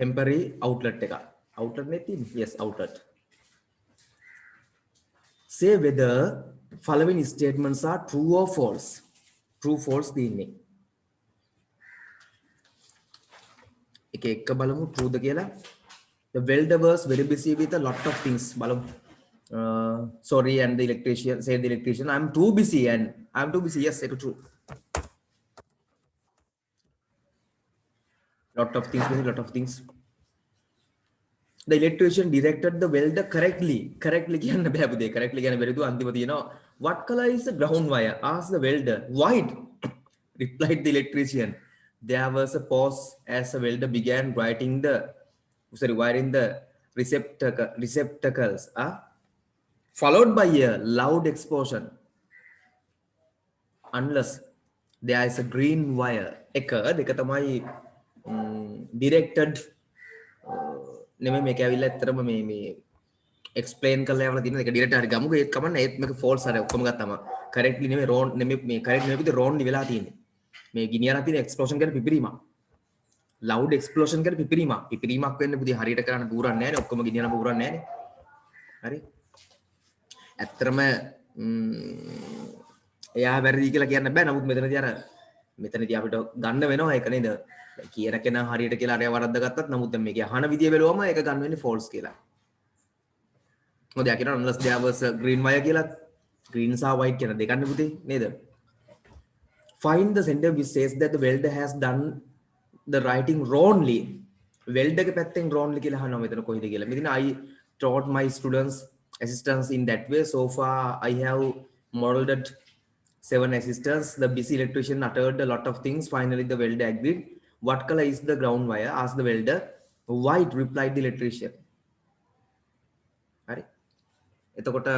Temporary outlet එක. Outlet නේ තියෙන්නේ. Yes, outlet. Say whether following statements are true or false. True false තියෙන්නේ. එක බලමු true ද කියලා. The welder was very busy with a lot of things. බලමු. Sorry, and the electrician said the electrician, I'm too busy and I'm too busy. Yes, ඒක true. Lot of things, lot of things. The electrician directed the welder correctly කියන්න බෑ පුතේ correctly කියන බැරිදු අන්තිම තියෙනවා what color is the ground wire asked the welder white replied the electrician there was a pause as the welder began wiring the receptacles followed by a loud explosion unless there is a green wire එක දෙක තමයි directed නෙමෙයි මේක ඇවිල්ලා ඇත්තටම මේ explain කරලා යවලා තියෙන එක ඩිරෙක්ට් හරි ගමුකෝ ඒත් කමන්නේ ඒත් මේක ෆෝල්ස් හරි ඔක්කොම ගත්තම කරෙක්ට්ලි නෙමෙයි රෝන් නෙමෙයි මේ කරෙක්ට් නෙමෙයි පුතේ රෝන්ලි වෙලා තියෙන්නේ මේ ගිනියලා තියෙන එක්ස්ප්ලෝෂන් කියන පිපිරීමක් ලවුඩ් එක්ස්ප්ලෝෂන් කියන පිපිරීමක් වෙන්නේ පුතේ හරියට කරන්න පුරන්නේ නැහැ නේ ඔක්කොම ගිනියන පුරන්නේ නැහැ නේ හරි ඇත්තටම එයා වැරදි කියලා කියන්න බෑ නමුත් මෙතනදී අපිට ගන්න වෙනවා ඒක නේද කියන කෙනා හරියට කියලා අරය වරද්ද ගත්තත් නමුත් දැන් මේකේ අහන විදිය බැලුවම ඒක ගන්න වෙන්නේ false කියලා. මොකද යා කියනවා unless there was a green wire කියලා green සහ white කියන දෙකන්නේ පුතේ නේද? Find the sentence which says that the welder has done the writing wrongly. welder ගේ පැත්තෙන් wrongly කියලා අහනවා මෙතන කොයිද කියලා. මෙතන I taught my students assistants in that way. So far I have modeled 7 assistants. The busy electrician uttered a lot of things. Finally the welder agreed. What color is the ground wire? Asked the welder. White, replied the electrician. හරි. එතකොට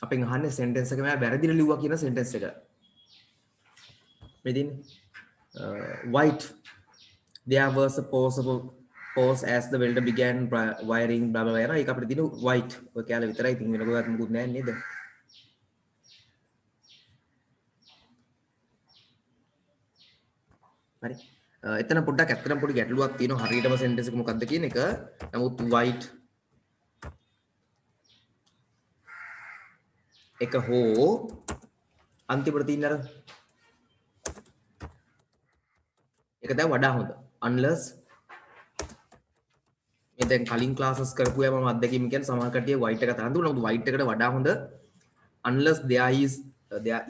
අපෙන් අහන්නේ sentence එක මම වැරදිලා ලිව්වා කියන sentence එක. මෙදින් white. There was a pause as the welder began wiring blah blah blah. ඒක අපිට තියෙන white. ඔය කැලේ විතරයි ඉතින් වෙන කොහෙවත් මොකුත් නැහැ නේද? හරි. එතන පොඩ්ඩක් ඇත්තටම පොඩි ගැටලුවක් තියෙනවා හරියටම සෙන්ටෙන්ස් එක මොකක්ද කියන එක. නමුත් white එක හෝ අන්තිමට තියෙන අර එක දැන් වඩා හොඳ unless මේ දැන් කලින් ක්ලාසස් කරපු අය මම අත්දැකීම් කියන්නේ සමහර කට්ටිය white එක තරම් දුන්නා. white එකට වඩා හොඳ unless there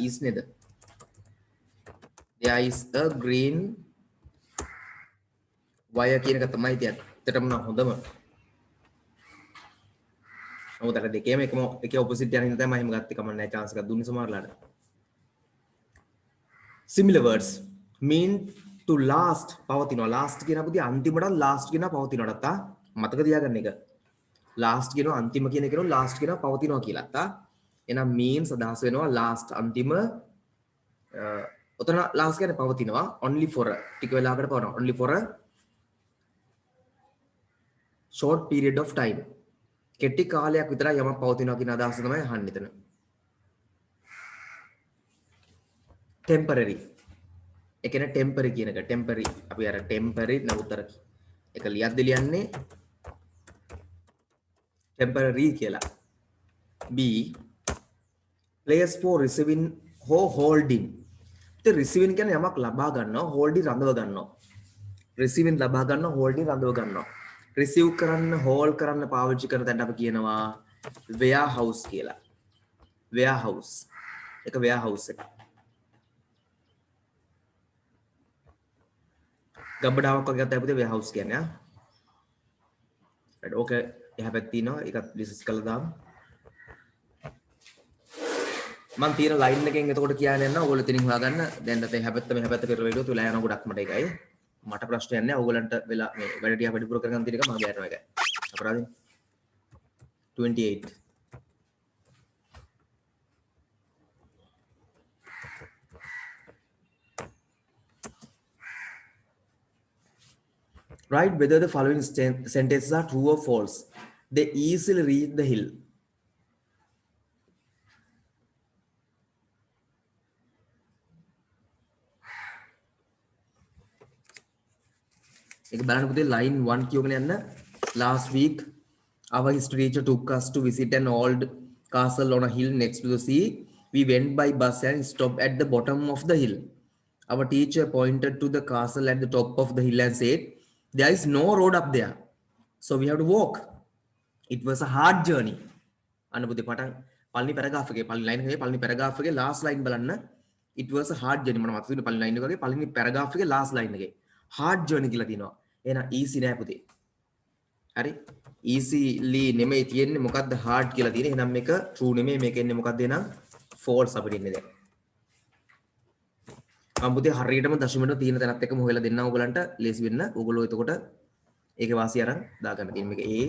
is නේද? there is a green wire කියන එක තමයි තියන්නේ. ඇත්තටම නම් හොඳම. නමුත් අර දෙකේම එකේ opposite යන හින්දා තමයි මම එහෙම ගත්තේ. කමන්නේ chance එකක් දුන්නේ සමහරලාට. similar words mean to last පවතිනවා. last කියන අපුදී අන්තිමට last කියන පවතිනවා. තා මතක තියාගන්න එක. last කියනවා අන්තිම කියන එක නෝ last කියනවා පවතිනවා කියලා. තා එහෙනම් means අදහස් වෙනවා last අන්තිම ඔතන last කියන්නේ පවතිනවා only for ටික වෙලාවකට පවතිනවා only for a short period of time. කෙටි කාලයක් විතරයි යමක් පවතිනවා කියන අදහස තමයි අහන්නේ එතන. temporary ඒ කියන්නේ temporary කියන එක temporary අපි අර temporary නවුතර එක ලියද්දි ලියන්නේ temporary කියලා. B place for receiving or holding. ඉතින් receiving කියන්නේ යමක් ලබා ගන්නවා holding රඳව ගන්නවා. receiving ලබා ගන්නවා holding රඳව ගන්නවා. receive කරන්න hold කරන්න පාවිච්චි කරන තැනට අපි කියනවා warehouse කියලා. warehouse එක warehouse එක. ගබඩාවක් වගේ ගත්තා අපිට warehouse කියන්නේ ආ. right okay එහා පැත්තේ තියෙනවා ඒකත් ඩිස්කස් කළා දාමු. මම තියෙන ලයින් එකෙන් එතකොට කියන්නේ නැහැ ඕගොල්ලෝ එතනින් හොයාගන්න. දැන් නැත්නම් එහා පැත්ත මෙහා පැත්ත පෙරලා ඉලුවොත් වෙලා යන ගොඩක් මට ඒකයි. මට ප්‍රශ්නයක් නැහැ. ඕගොල්ලන්ට වෙලා මේ වැඩ ටික වැඩිපුර කරගන්න තියෙන එක මම ගෑනවා ඒකයි. අපරාධින් 28 Write whether the following sentences are true or false. They easily reach the hill. එක බලන්න පුතේ line 1 කියවගෙන යන්න. Last week our history teacher took us to visit an old castle on a hill next to the sea. We went by bus and stopped at the bottom of the hill. Our teacher pointed to the castle at the top of the hill and said, there is no road up there. So we have to walk. It was a hard journey. අනුපුතේ පටන් පළවෙනි paragraph එකේ පළවෙනි line එකේ පළවෙනි paragraph එකේ last line බලන්න. It was a hard journey. මම මතක තියෙන පළවෙනි ලයින් එකේ පළවෙනි පැරග්‍රාෆ් එකේ last line එකේ hard journey කියලා තියෙනවා. එහෙනම් easy නෑ පුතේ. හරි? easily නෙමෙයි තියෙන්නේ මොකද්ද hard කියලා තියෙන්නේ. එහෙනම් මේක true නෙමෙයි මේක එන්නේ මොකද්ද එහෙනම් false අපිට ඉන්නේ දැන්. මම පුතේ හරියටම දශමයට තියෙන තැනත් එක්කම හොයලා දෙන්නම් ඔයගලන්ට ලේසි වෙන්න. ඔයගොල්ලෝ එතකොට ඒකේ වාසිය අරන් දාගන්න තියෙන මේක A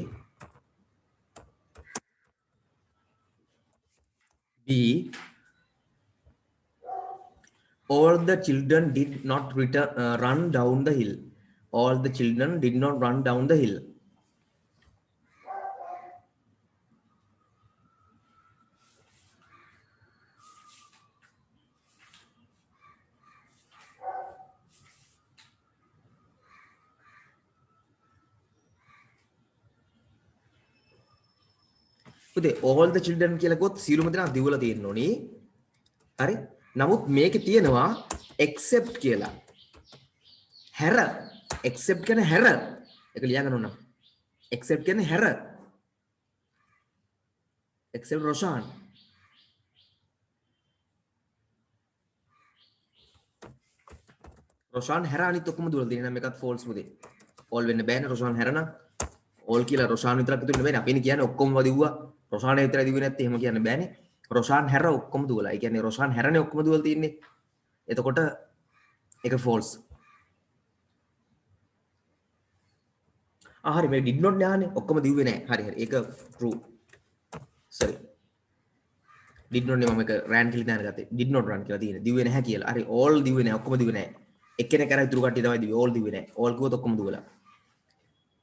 B all the children did not run down the hill. All the children did not run down the hill. පුතේ all the children කියලා ගොත් සියලුම දෙනා දිවලා තියෙන්න ඕනි. හරි? නමුත් මේකේ තියෙනවා except කියලා. හැර except කියන්නේ හැර. ඒක ලියා ගන්න ඕන. except කියන්නේ හැර. except රොෂාන්. රොෂාන් හැර අනිත් ඔක්කොම දුවලා තියෙනවා. මේකත් false පුතේ. all වෙන්න බෑනේ රොෂාන් හැර නම්. all කියලා රොෂාන් විතරක් දුන්නේ බෑනේ. අපි කියන්නේ ඔක්කොම වදිව්වා. රොෂාන් විතරයි දිව්වේ නැත්තේ එහෙම කියන්න බෑනේ. රොෂාන් හැර ඔක්කොම දුවලා. ඒ කියන්නේ රොෂාන් හැරනේ ඔක්කොම දුවලා තින්නේ. එතකොට ඒක false. හරි මේ did not ඥානේ ඔක්කොම දිව්වේ නැහැ. හරි හරි. ඒක true. sorry. did not නේ මම ඒක ran කියලා දාන ගත්තේ. did not run කියලා තියෙන්නේ. දිව්වේ නැහැ කියලා. හරි all දිව්වේ නැහැ. ඔක්කොම දිව්වේ නැහැ. එක්කෙනෙක් කරා ඉතුරු කට්ටිය තමයි දිව්වේ. all දිව්වේ නැහැ. all කිව්වොත් ඔක්කොම දුවලා.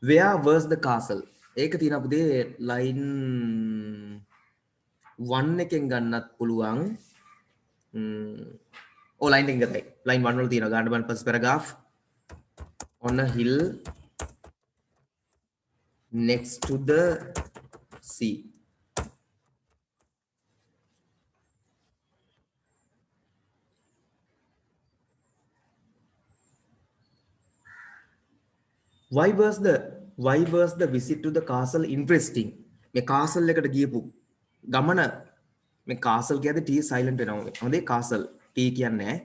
where was the castle? ඒක තියෙන අපුදේ line 1 එකෙන් ගන්නත් පුළුවන්. line එකෙන් ගත්තයි. line 1 වල තියෙනවා. ගන්න බලන්න first paragraph. on a hill next to the sea. why was the visit to the castle interesting? මේ castle එකට ගියපු ගමන මේ castle කියද්දි T silent වෙනවා. හොඳේ castle T කියන්නේ නැහැ.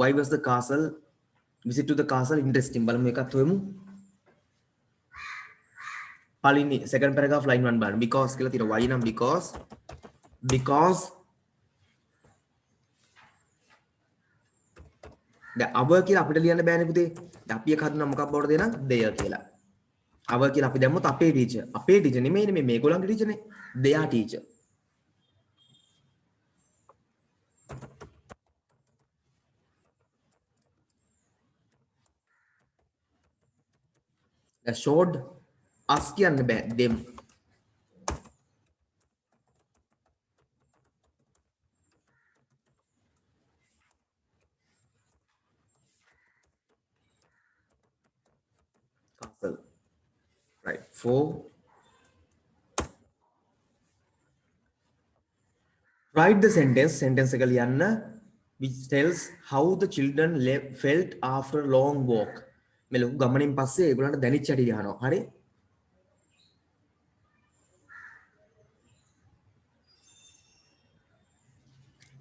Why was the castle visit to the castle interesting? බලමු එකත් හොයමු. පළවෙනි second paragraph line 1 බලන්න. because කියලා තියෙනවා. why නම් because දැන් our කියලා අපිට ලියන්න බෑනේ පුතේ. දැන් අපි එක හදුනා මොකක් බවටද දෙනා? their කියලා. our කියලා අපි දැම්මොත් අපේ ටීචර්. අපේ ටීචර් නෙමෙයිනේ මේ මේගොල්ලන්ගේ ටීචර්නේ. their teacher. that showed us කියන්න බෑ them. castle. Right. 4. Write the sentence එක ලියන්න which tells how the children felt after a long walk. මේ ලොකු ගමනින් පස්සේ ඒගොල්ලන්ට දැනෙච්ච හැටි ගහනවා. හරි?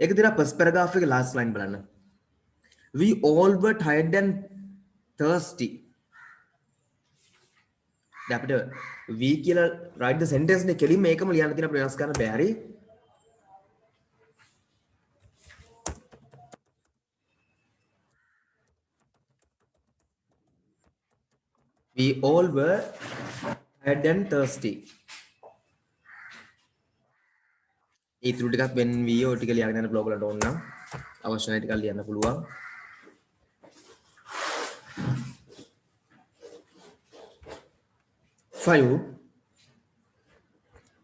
ඒක දිලා first paragraph එකේ last line බලන්න. We all were tired and thirsty. දැන් අපිට we කියලා write the sentence නේ කෙලින්ම ඒකම ලියන්න තියෙන අපිට වෙනස් කරන්න බෑ. හරි? We all were tired and thirsty. ඒ තුරු ටිකක් when we ඔය ටික ලියගෙන යන බ්ලොග් වලට ඕන නම් අවශ්‍ය නැති ටිකක් ලියන්න පුළුවන්. 5.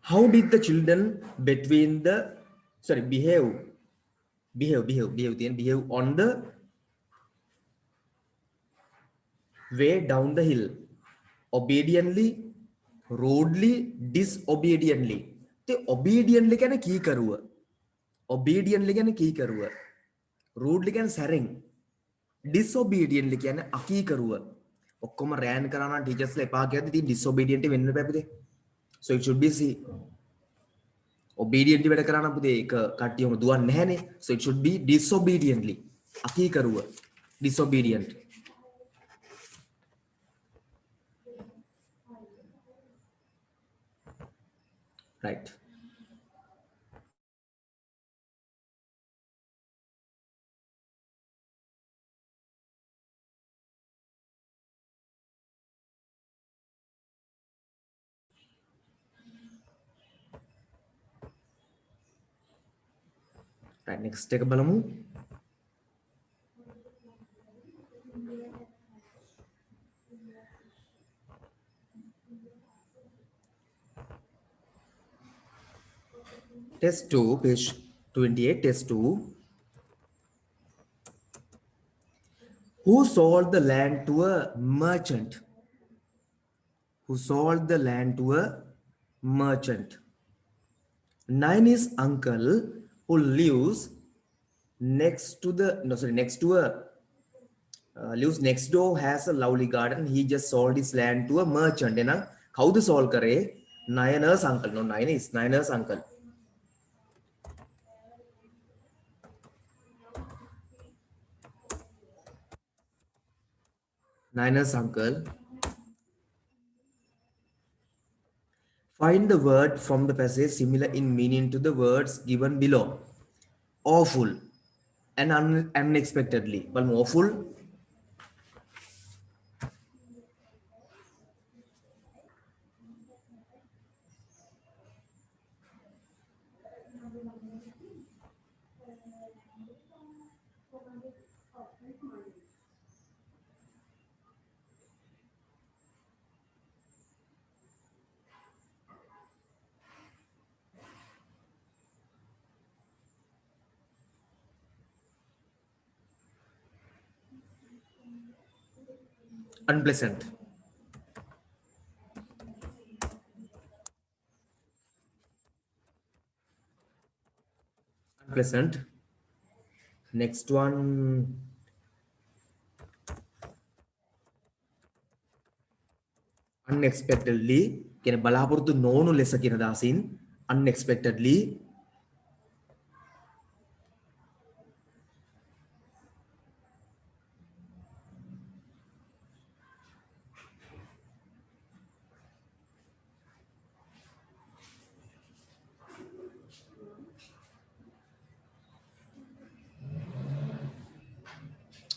How did the children between the behave on the way down the hill? Obediently, rudely, disobediently. ते obediently कहने की करूँ? Obediently कहने की करूँ? Rudely कहने सैरिंग. Disobediently कहने अकी करूँ? ඔක්කොම රෑන් කරනවා ටීචර්ස්ලා එපා කියද්දි ඉතින් disobedient වෙන්න බෑ පුතේ. So it should be C. Obediently වැඩ කරා නම් පුතේ ඒක කට්ටියම දුවන්නේ නැහනේ. So it should be disobediently. අකීකරුව. Disobedient. Right. Right, next එක බලමු. Test 2, page 28, test 2. Who sold the land to a merchant? Who sold the land to a merchant? Naini's uncle who lives next to lives next door has a lovely garden. He just sold his land to a merchant. And how the sold kare? Naina's uncle. No, Naina's uncle. Naina's uncle. Find the word from the passage similar in meaning to the words given below. Awful and unexpectedly. Well, awful. Unpleasant. Unpleasant. Next one. unexpectedly කියන්නේ බලාපොරොත්තු නොවුණු ලෙස කියන දාසින් unexpectedly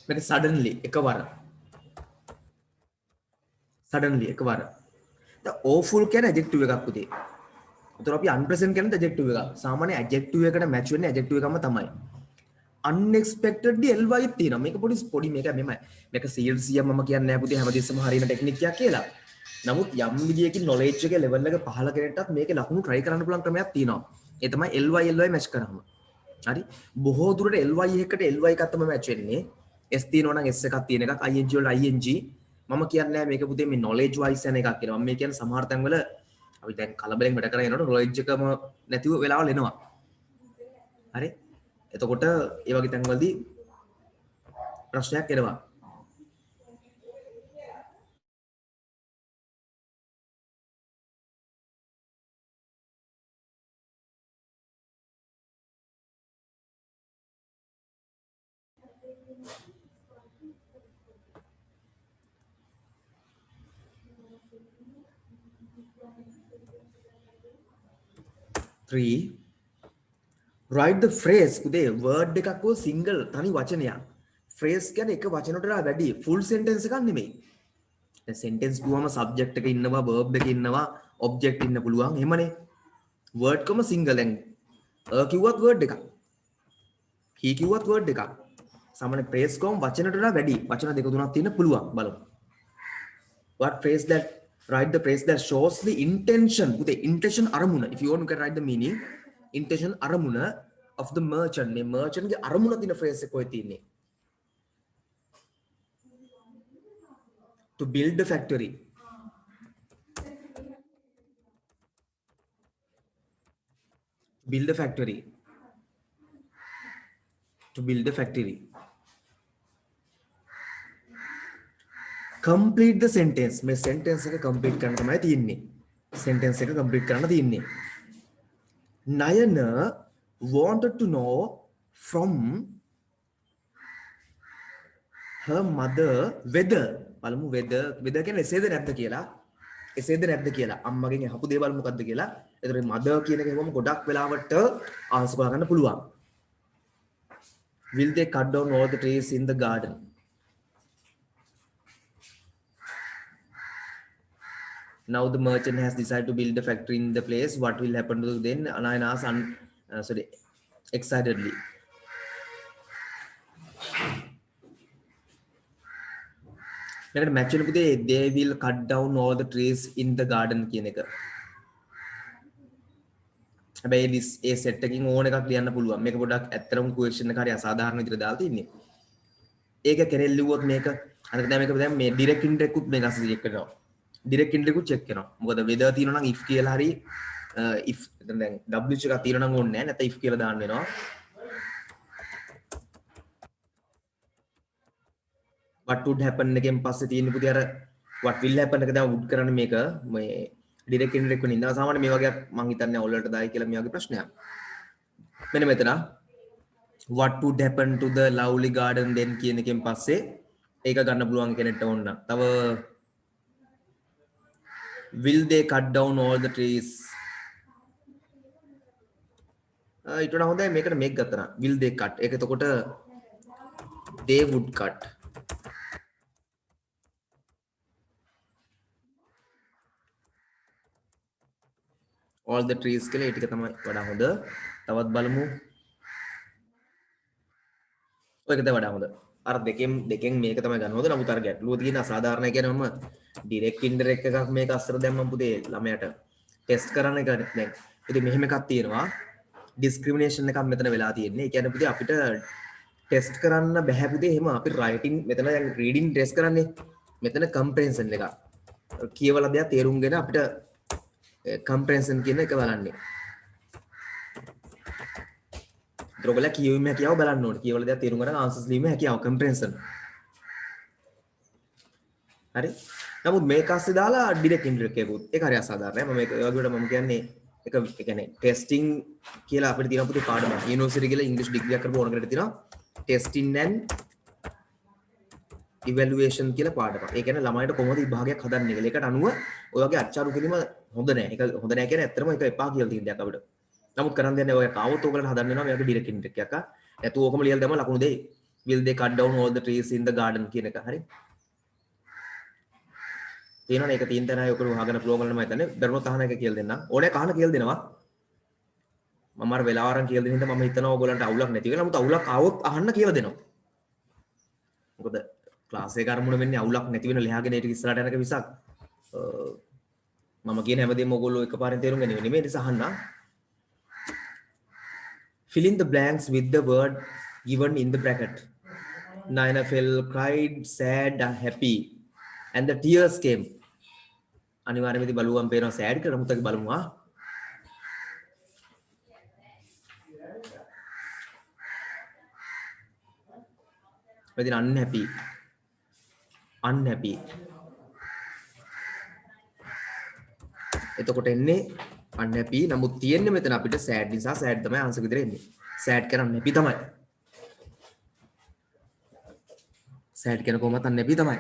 මේක suddenly එකවර දැන් awful කියන්නේ adjective එකක් පුතේ. උතර අපි unpleasant කියන්නේ adjective එකක්. සාමාන්‍ය adjective එකට match වෙන්නේ adjective එකම තමයි. unexpectedly ly තියෙනවා. මේක පොඩි මේක මෙමය. මේක 100% මම කියන්නේ නැහැ පුතේ හැමදෙස්සම හරියන ටෙක්නික් එකක් කියලා. නමුත් යම් විදියකින් knowledge එකේ level එක පහළ කෙනෙක්ටත් මේකේ ලකුණු try කරන්න පුළුවන් ක්‍රමයක් තියෙනවා. ඒ තමයි ly match කරාම. හරි. බොහෝ දුරට ly එකකට ly එකක් තමයි match වෙන්නේ. s තියෙනවා නම් s එකක් තියෙන එකක් ing වල ing මම කියන්නේ මේක පුතේ මේ knowledge wise යන එකක් කියලා. මම මේ කියන්නේ සමහර තැන්වල අපි දැන් කලබලෙන් වැඩ කරගෙන යනකොට knowledge එකම නැතිව වෙලාවල් එනවා. හරි? එතකොට ඒ වගේ තැන්වලදී ප්‍රශ්නයක් එනවා. Three. Write the phrase පුතේ word එකක් හෝ single තනි වචනයක්. phrase කියන්නේ එක වචනකට වඩා වැඩි full sentence එකක් නෙමෙයි. දැන් sentence කිව්වම subject එක ඉන්නවා verb එක ඉන්නවා object ඉන්න පුළුවන් එහෙමනේ. word කොම single දැන් කිව්වත් word එකක්. he කිව්වත් word එකක්. සාමාන්‍ය phrase කොම වචනකට වඩා වැඩි වචන දෙක තුනක් තියෙන්න පුළුවන් බලමු. what phrase that write the phrase that shows the intention පුතේ intention අරමුණ if you want to write the meaning intention අරමුණ of the merchant මේ merchant ගේ අරමුණ තියෙන phrase එක කොහෙද තියෙන්නේ to build the factory to build the factory complete the sentence මේ sentence එක complete කරන්න තමයි තියෙන්නේ sentence එක complete කරන්න තියෙන්නේ Nayana wanted to know from her mother whether බලමු whether කියන්නේ එසේද නැද්ද කියලා අම්මගෙන් අහපු දේවල් මොකද්ද කියලා එතකොට mother කියන එක ගමු ගොඩක් වෙලාවට ආන්සර් කරගන්න පුළුවන් will they cut down all the trees in the garden now the merchant has decided to build a factory in the place what will happen to then Anayana asked excitedly මේකට match වෙන පුතේ they will cut down all the trees in the garden කියන එක හැබැයි ඒ set එකකින් ඕන එකක් ලියන්න පුළුවන් මේක පොඩ්ඩක් ඇත්තටම question එක හරි අසාධාරණ විදිහට දාලා තින්නේ ඒක කෙරෙල් ලිව්වොත් මේක අනිත් දැන් මේක දැන් මේ direct indirect උත් මේක අසි check කරනවා direct indirect උත් check කරනවා මොකද weather තියෙනවා නම් if කියලා හරි if දැන් wh එකක් තියෙනවා නම් ඕනේ නැහැ නැත්නම් if කියලා දාන්න වෙනවා what would happen එකෙන් පස්සේ තියෙන පුතේ අර what will happen එක දැන් would කරන්නේ මේක මේ direct indirect වෙන ඉඳලා සාමාන්‍ය මේ වගේ මම හිතන්නේ ඔයාලට දායි කියලා මේ වගේ ප්‍රශ්නයක් මෙන්න මෙතන what would happen to the lovely garden then කියන එකෙන් පස්සේ ඒක ගන්න පුළුවන් කෙනෙක්ට ඕන නම් තව will they cut down all the trees ඊට වඩා හොඳයි මේකට මේක ගත්තා නම් will they cut ඒක එතකොට they would cut all the trees කියලා ඒ ටික තමයි වඩා හොඳ තවත් බලමු ඔයක තමයි වඩා හොඳ අර දෙකෙන් මේක තමයි ගන්න හොඳ නමුත් අර ගැටලුව තියෙන අසාධාරණයි කියන්නේ මම direct indirect එකක් මේක අස්සර දැම්මම පුතේ ළමයට ටෙස්ට් කරන්න එක දැන් ඉතින් මෙහෙම එකක් තියෙනවා discrimination එකක් මෙතන වෙලා තියෙන්නේ ඒ කියන්නේ පුතේ අපිට ටෙස්ට් කරන්න බෑ පුතේ එහෙම අපි writing මෙතන දැන් reading ටෙස්ට් කරන්නේ මෙතන comprehension එක කියවලා දෙයක් තේරුම්ගෙන අපිට comprehension කියන එක බලන්නේ. ඒකවල කියවීම හැකියාව බලන්න ඕනේ. කියවල දෙයක් තේරුම් ගන්න answers ලියීම හැකියාව comprehension. හරි නමුත් මේක ASCII දාලා ඩිරෙක්ට් ඉන්ඩිරෙක්ට් එකකුත් ඒක හරි අසාධාරණයි මම ඒක ඒ වගේට මම කියන්නේ ඒක ඒ කියන්නේ ටෙස්ටිං කියලා අපිට තියෙන පුතේ පාඩමක් යුනිවර්සිටි කියලා ඉංග්‍රීසි ඩිග්‍රියක් කරපු ඕන කෙනෙක්ට තියෙනවා ටෙස්ටිං and ඉවැලුවේෂන් කියලා පාඩමක්. ඒ කියන්නේ ළමයින්ට කොහොමද විභාගයක් හදන්නේ කියලා. ඒකට අනුව ඔය වගේ අච්චාරු කිරීම හොඳ නෑ. ඒක හොඳ නෑ කියන්නේ ඇත්තටම ඒක එපා කියලා තියෙන දෙයක් අපිට. නමුත් කරන් දෙන්නේ ඔය කාවොත් ඕගලන්ට හදන්න වෙනවා මේක ඩිරෙක්ට් ඉන්ඩිරෙක්ට් එකක්. නැතුව ඕකම ලියලා දැම්ම ලකුණු දෙයි. Will they cut down all the trees in the garden කියන එක. හරි. තියෙනවනේ ඒක තියෙන තැන අය ඔකට වහගෙන ෆ්ලෝ කරන්න මම හිතන්නේ. දරුණු තහන එක කියලා දෙන්නම්. ඕනේ කහන කියලා දෙනවා. මම අර වෙලාව අරන් කියලා දෙන හින්දා මම හිතනවා ඕගලන්ට අවුලක් නැති වෙලා. නමුත් අවුලක් ආවොත් අහන්න කියලා දෙනවා. මොකද ක්ලාස් එක අරමුණ වෙන්නේ අවුලක් නැති වෙන ලියාගෙන ඒක ඉස්සරහට යනක විසක් මම කියන හැමදේම ඔයගොල්ලෝ එකපාරෙන් තේරුම් ගන්නේ නෙමෙයි නිසා අහන්න fill in the blanks with the word given in the bracket Naina fell cried sad happy and the tears came අනිවාර්යයෙන්ම ඉතින් බලුවම් පේනවා sad කියලා නමුත් ඒක බලමු මෙතන unhappy එතකොට එන්නේ unhappy නමුත් තියෙන්නේ මෙතන අපිට sad නිසා sad තමයි ආන්සර් විදිහට එන්නේ sad කියන unhappy තමයි sad කියන කොහොමද unhappy තමයි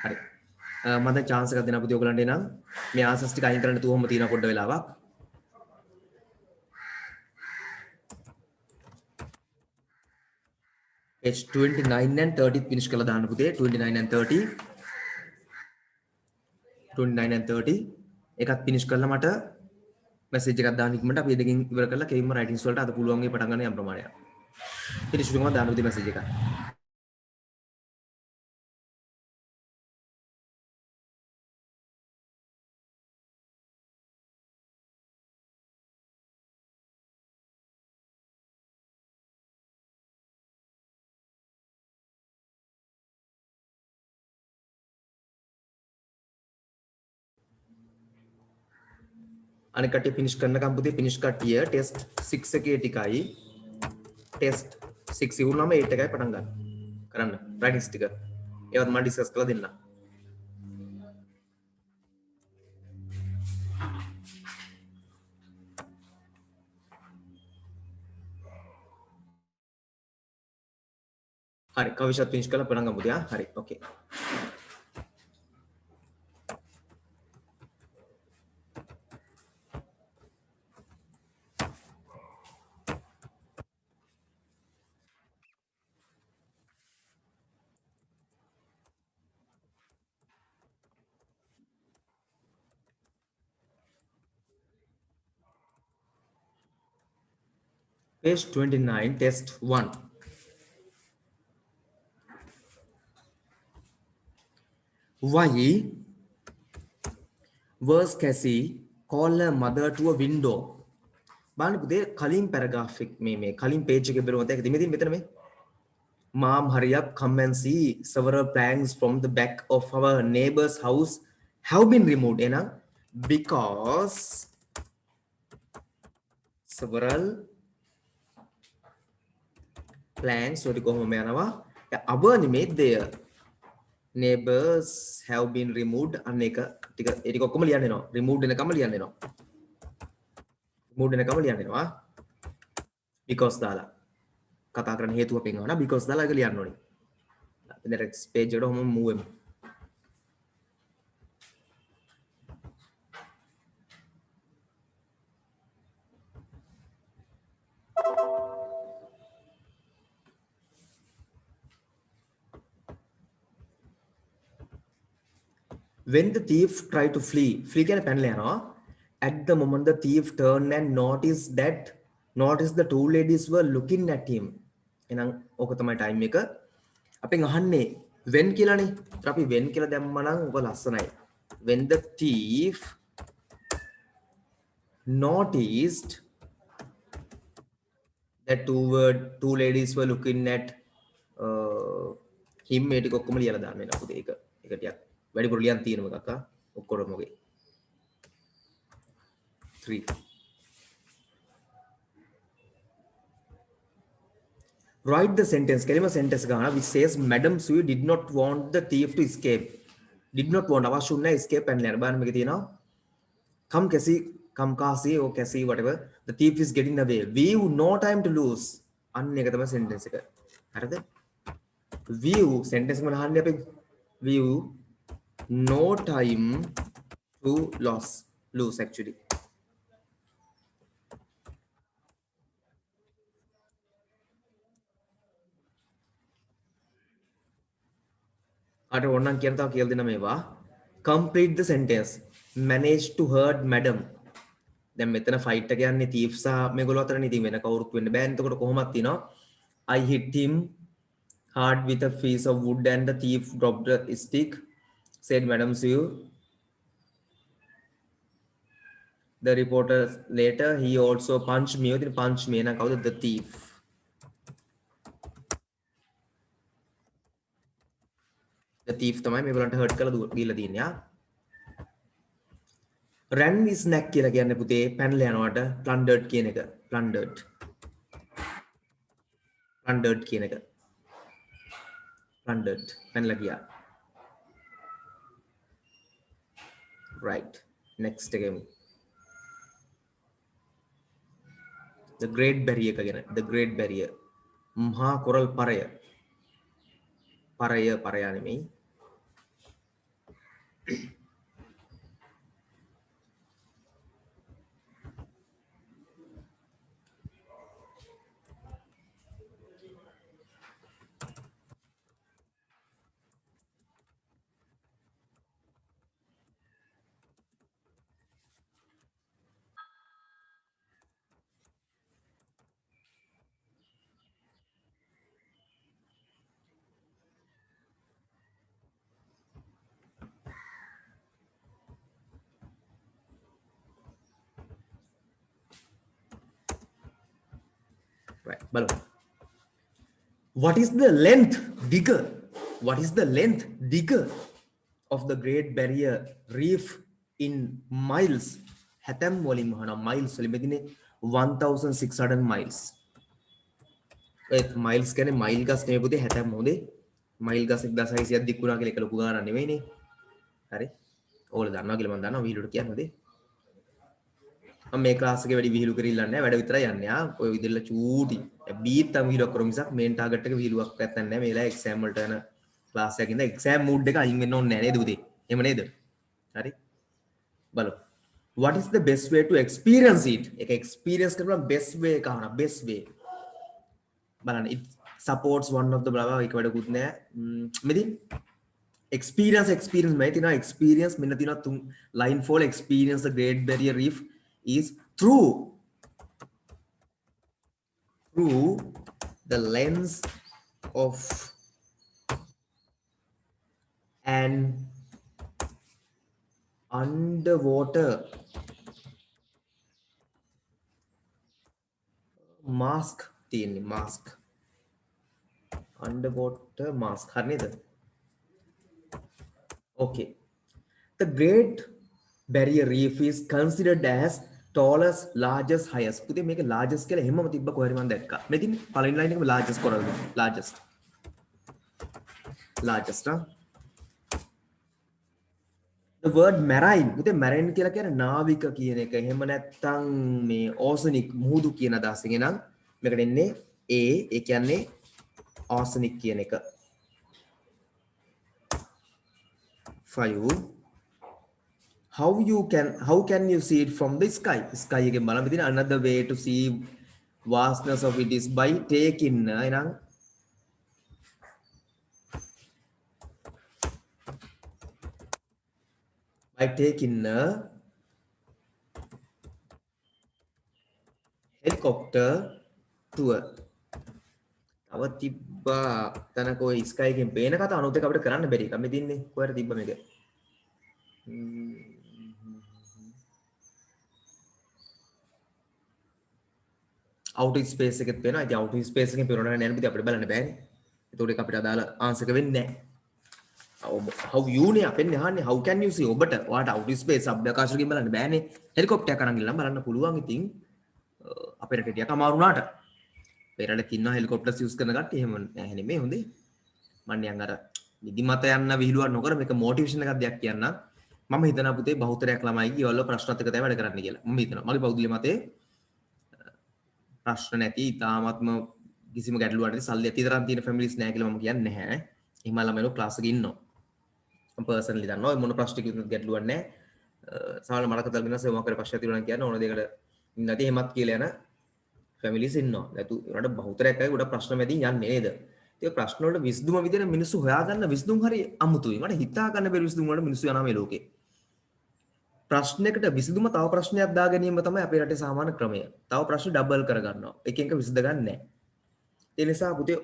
හරි මම දැන් chance එකක් දෙන්න පුතේ ඔයගලන්ට එනම් මේ ආන්සර්ස් ටික අයින් කරන්න තුවම තියෙන පොඩ්ඩ වෙලාවක් page 29 and 30 finish කරලා දාන්න පුතේ 29 and 30 29 and 30 එකත් finish කරලා මට message එකක් දාන්න ඉක්මනට අපි දෙකකින් ඉවර කරලා කෙලින්ම writings වලට අද පුළුවන් ගේ පටන් ගන්න යම් ප්‍රමාණයක් finish එකම දාන්න පුතේ message එකක් අනික කට්ටිය finish කරනකම් පුතේ finish කට්ටිය test 6 එකේ ටිකයි test 6 ඉවරනම 8 එකයි පටන් ගන්න කරන්න writings ටික ඒවත් මම discuss කරලා දෙන්නම් හරි කවිෂත් finish කරලා පටන් ගමු පුතේ හරි okay page 29 test 1 why was Cassie call her mother to a window බලන්න පුතේ කලින් paragraph එක මේ කලින් page එකේ බලමු දැන් ඉතින් මෙතන මේ mom hurry up come and see several planks from the back of our neighbor's house have been removed එහෙනම් because several planks වලට කොහොම යනවා our නෙමෙයි their neighbors have been removed අන්න එක ටික ඒ ටික ඔක්කොම ලියන්න එනවා removed වෙනකම ලියන්න එනවා removed වෙනකම ලියන්න එනවා because දාලා කතා කරන්න හේතුව පෙන්වනවා නා because දාලා ඒක ලියන්න ඕනේ අපි next page එකට ඔහොම move වෙමු when the thief tried to flee කියන්නේ පැනලා යනවා at the moment the thief turned and noticed the two ladies were looking at him එහෙනම් ඕක තමයි time එක අපෙන් අහන්නේ when කියලානේ අපි when කියලා දැම්මම නම් ඔක ලස්සනයි when the thief noticed that two ladies were looking at him මේ ටික ඔක්කොම ලියලා දාන්න වෙනවා පුතේ ඒක ටිකක් වැඩිපුර ලියන්න තියෙනවා එකක් ඔක්කොම ඔගේ 3 Write the sentence. Kelima sentence gana which says Madam Sui did not want the thief to escape. Did not want. Awas shunna escape and learn. Ban megati na. Come kasi, come kasi or kasi whatever. The thief is getting away. We've no time to lose. Anne katama sentence එක. හරිද? View sentence එක මහන්නේ අපි. View no time to lose actually. අර ඕනනම් කියන තාව කියලා දෙන්න මේවා. Complete the sentence. Manage to hurt madam. දැන් මෙතන ෆයිට් එක යන්නේ thief සහ මේගොල්ලෝ අතරනේ. ඉතින් වෙන කවුරුත් වෙන්න බෑනේ. එතකොට කොහොමද තියනවා? I hit him hard with a piece of wood and the thief dropped a stick. Said Madam Sue. The reporter later he also punched me. ඉතින් punch me නම් කවුද? The thief. The thief තමයි මේගොල්ලන්ට hurt කරලා දීලා තියෙන්නේ. Ran is snack කියලා කියන්නේ පුතේ පැනලා යනවට plundered කියන එක. Plundered කියන එක. Plundered පැනලා ගියා. Right. Next again. The Great Barrier එක ගැන. The Great Barrier. මහා කොරල් පරය. පරය නෙමෙයි. Right. බලමු. What is the length bigger? What is the length bigger of the Great Barrier Reef in miles? හැතැම් වලින් මහන miles වලින් මෙදිනේ 1600 miles. ඒත් miles කියන්නේ mile ගස් නෙවෙයි පුතේ හැතැම් හොඳේ. mile ගස් 1600ක් දික් වුණා කියලා එක ලොකු ගානක් නෙවෙයිනේ. හරි. ඕගොල්ලෝ දන්නවා කියලා මම දන්නවා වීඩියෝට කියන්නේ. මේ ක්ලාස් එකේ වැඩි විහිළු කරilla නැහැ වැඩ විතරයි යන්නේ ඔය විදිහට චූටි බීත් තම විහිළුවක් කරමු මිසක් මේන් ටාගට් එක විහිළුවක් නැත්තන් නැහැ මේලා එක්සෑම් වලට යන ක්ලාස් එකක් ඉඳලා එක්සෑම් මූඩ් එක අයින් වෙන්න ඕනේ නැහැ නේද පුතේ එහෙම නේද හරි බලමු what is the best way to experience it එක experience කරනවා best way එක අහනවා best way බලන්න it supports one of the blah blah එක වැඩකුත් නැහැ මෙදී experience මේ තියෙනවා experience මෙන්න තියෙනවා තුන් line 4 experience the Great Barrier Reef is through the lens of an underwater mask තියෙන්නේ mask underwater mask හරි නේද okay the Great Barrier Reef is considered as tallest largest highest පුතේ මේක largest කියලා හැමම තිබ්බ කොහරි මම දැක්කා මෙතින් පළවෙනි ලයින් එකම largest කොරල්ද largest the word marine පුතේ marine කියලා කියන්නේ නාවික කියන එක එහෙම නැත්නම් මේ oceanic මුහුදු කියන අදහසින් එනම් මේකට එන්නේ a ඒ කියන්නේ oceanic කියන එක 5 how can you see it from the sky එකෙන් බලන්න බෙදින another way to see vastness of it is by taking එනම් a helicopter tour තව තිබ්බා තනක ඔය ස්කයි එකෙන් පේන කතාව අනුත් එක අපිට කරන්න බැරි එක මේ දින්නේ කොහෙද තිබ්බ මේක outer space එකෙත් පේනවා. ඉතින් outer space එකෙන් පේනවා නේද අපිට බලන්න බෑනේ. ඒතකොට ඒක අපිට අදාළ ආන්සර් එක වෙන්නේ නැහැ. how you නේ අපෙන් අහන්නේ how can you see ඔබට ඔයාට outer space අභ්‍යවකාශයෙන් බලන්න බෑනේ. හෙලිකොප්ටරයක් අරන් ගිහලා බලන්න පුළුවන්. ඉතින් අපිට ටිකක් අමාරු වුණාට පෙරට ඉන්නවා හෙලිකොප්ටර්ස් යූස් කරන කට්ටිය එහෙම නැහැ නෙමෙයි හොඳේ මම නිකන් අර නිදිමත යන්න විහිළුවක් නොකර මේක මොටිවේෂන් එකක් දෙයක් කියන්න මම හිතනවා පුතේ බහුතරයක් ළමයි කිව්වල ප්‍රශ්නත් එක තමයි වැඩ කරන්න කියලා මම හිතනවා මගේ පෞද්ගලික මතේ ප්‍රශ්න නැති තාමත්ම කිසිම ගැටලුවක් නැති සල්ලි ඇති තරම් තියෙන ෆැමිලිස් නැහැ කියලා මම කියන්නේ නැහැ එහෙම ළමයිලෝ ක්ලාස් එකේ ඉන්නවා මම පර්සනලි දන්නවා මොන ප්‍රශ්නයකින් ගැටලුවක් නැහැ සමහර මලක තල්ගෙන නැසෙ මොකක් කර ප්‍රශ්න තියුණා කියන්න ඕන දෙයකට නැති එහෙමත් කියලා යන ෆැමිලිස් ඉන්නවා නැතු ඒකට බහුතරයක් අය ගොඩක් ප්‍රශ්න මැදින් යන්නේ නේද ඒ ප්‍රශ්න වලට විසඳුම විදිහට මිනිස්සු හොයාගන්න විසඳුම් හරි අමුතුයි මට හිතා ගන්න බැරි විසඳුම් වලට මිනිස්සු යනවා මේ ලෝකේ ප්‍රශ්නයකට විසඳුම තව ප්‍රශ්නයක් දා ගැනීම තමයි අපේ රටේ සාමාන්‍ය ක්‍රමය තව ප්‍රශ්න ඩබල් කර ගන්නවා එක එක විසඳ ගන්න නැහැ ඒ නිසා පුතේ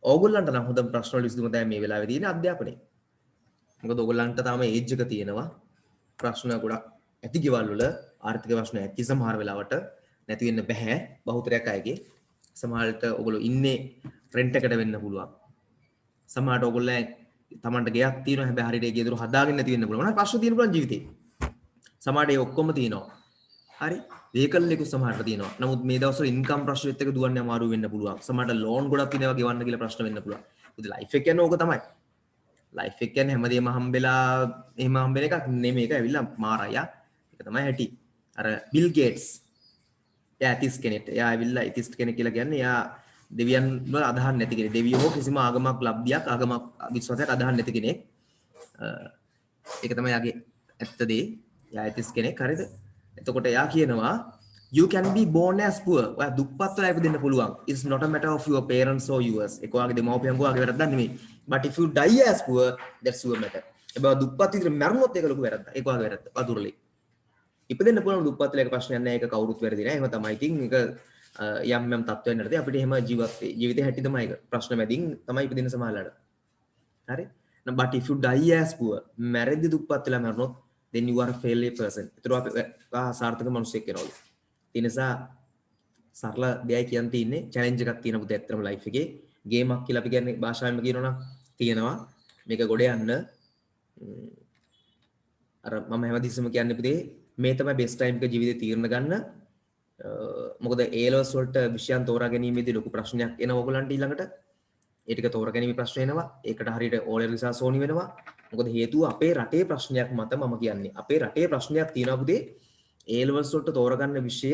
ඕගොල්ලන්ට නම් හොඳ ප්‍රශ්න වල විසඳුම තමයි මේ වෙලාවේ තියෙන අධ්‍යාපනයේ මොකද ඕගොල්ලන්ට තාම ඒජ් එක තියෙනවා ප්‍රශ්න ගොඩක් ඇති ගෙවල් වල ආර්ථික ප්‍රශ්න ඇති සමහර වෙලාවට නැති වෙන්න බෑ බහුතරයක් අයගේ සමහරට ඔයගොල්ලෝ ඉන්නේ රෙන්ට් එකට වෙන්න පුළුවන් සමහරට ඔයගොල්ලෝ තමන්ට ගෙයක් තියෙනවා හැබැයි හරියට ඒ ගේ දොර හදාගෙන නැති වෙන්න පුළුවන් මොනවා ප්‍රශ්න තියෙන පුළුවන් ජීවිතේ සමහරට ඒ ඔක්කොම තියෙනවා හරි වේකල් එක සමහරට තියෙනවා නමුත් මේ දවස්වල ඉන්කම් ප්‍රශ්නෙත් එක්ක දුවන්නේ අමාරු වෙන්න පුළුවන් සමහරට ලෝන් ගොඩක් තියෙනවා ගෙවන්න කියලා ප්‍රශ්න වෙන්න පුළුවන් ඒත් ලයිෆ් එක කියන්නේ ඕක තමයි ලයිෆ් එක කියන්නේ හැමදේම හම්බෙලා එහෙම හම්බෙන එකක් නෙමෙයි ඒක ඇවිල්ලා මාරයා ඒක තමයි හැටි අර බිල් ගේට්ස් එයා ඇතිස් කෙනෙක් එයා ඇවිල්ලා ඇතිස් කෙනෙක් කියලා කියන්නේ එයා දෙවියන් වල අදහන් නැති කෙනෙක් දෙවියෝ හෝ කිසිම ආගමක් ලබ්ධියක් ආගමක් විශ්වාසයක් අදහන් නැති කෙනෙක් ඒක තමයි යාගේ ඇත්ත දේ එයා ඇතිස් කෙනෙක් හරිද එතකොට එයා කියනවා you can be born as poor ඔයා දුප්පත් වෙලා ඉපදෙන්න පුළුවන් it's not a matter of your parents or yours ඒක ඔයාගේ දෙමව්පියන්ගේ ඔයාගේ වැරද්දක් නෙමෙයි but if you die as poor that's your matter ඒ බව දුප්පත් විදිහට මැරුණොත් ඒක ලොකු වැරද්දක් ඒක ඔයාගේ වැරද්ද වතුරලේ ඉපදෙන්න පුළුවන් දුප්පත් වෙලා එක ප්‍රශ්නයක් නෑ ඒක කවුරුත් වැරදි නෑ එහෙම තමයි ඉතින් ඒක යම් යම් තත්ත්වයන් යටතේ අපිට එහෙම ජීවිතේ හැටි තමයි ඒක ප්‍රශ්න මැදින් තමයි ඉපදෙන්න සමහරලාට හරි but if you die as poor මැරෙද්දි දුප්පත් වෙලා මැරුණොත් then you are a failure person ඒතර අපි සාර්ථක මිනිසෙක් වෙනවලු ඒ නිසා සරල දෙයයි කියන්න තියෙන්නේ චැලෙන්ජ් එකක් තියෙන පුතේ ඇත්තටම ලයිෆ් එකේ ගේමක් කියලා අපි කියන්නේ භාෂාවෙන්ම කියනවනම් තියෙනවා මේක ගොඩ යන්න අර මම හැමදෙස්සම කියන්නේ පුතේ මේ තමයි බෙස්ට් ටයිම් එක ජීවිතේ තීරණ ගන්න මොකද A levels වලට විෂයන් තෝරා ගැනීමේදී ලොකු ප්‍රශ්නයක් එනවා ඔයගලන්ට ඊළඟට ඒ ටික තෝරා ගැනීම ප්‍රශ්න එනවා ඒකට හරියට O level රිසල්ට්ස් ඕනි වෙනවා මොකද හේතුව අපේ රටේ ප්‍රශ්නයක් මත මම කියන්නේ අපේ රටේ ප්‍රශ්නයක් තියෙනවා පුතේ A levels වලට තෝරගන්න විෂය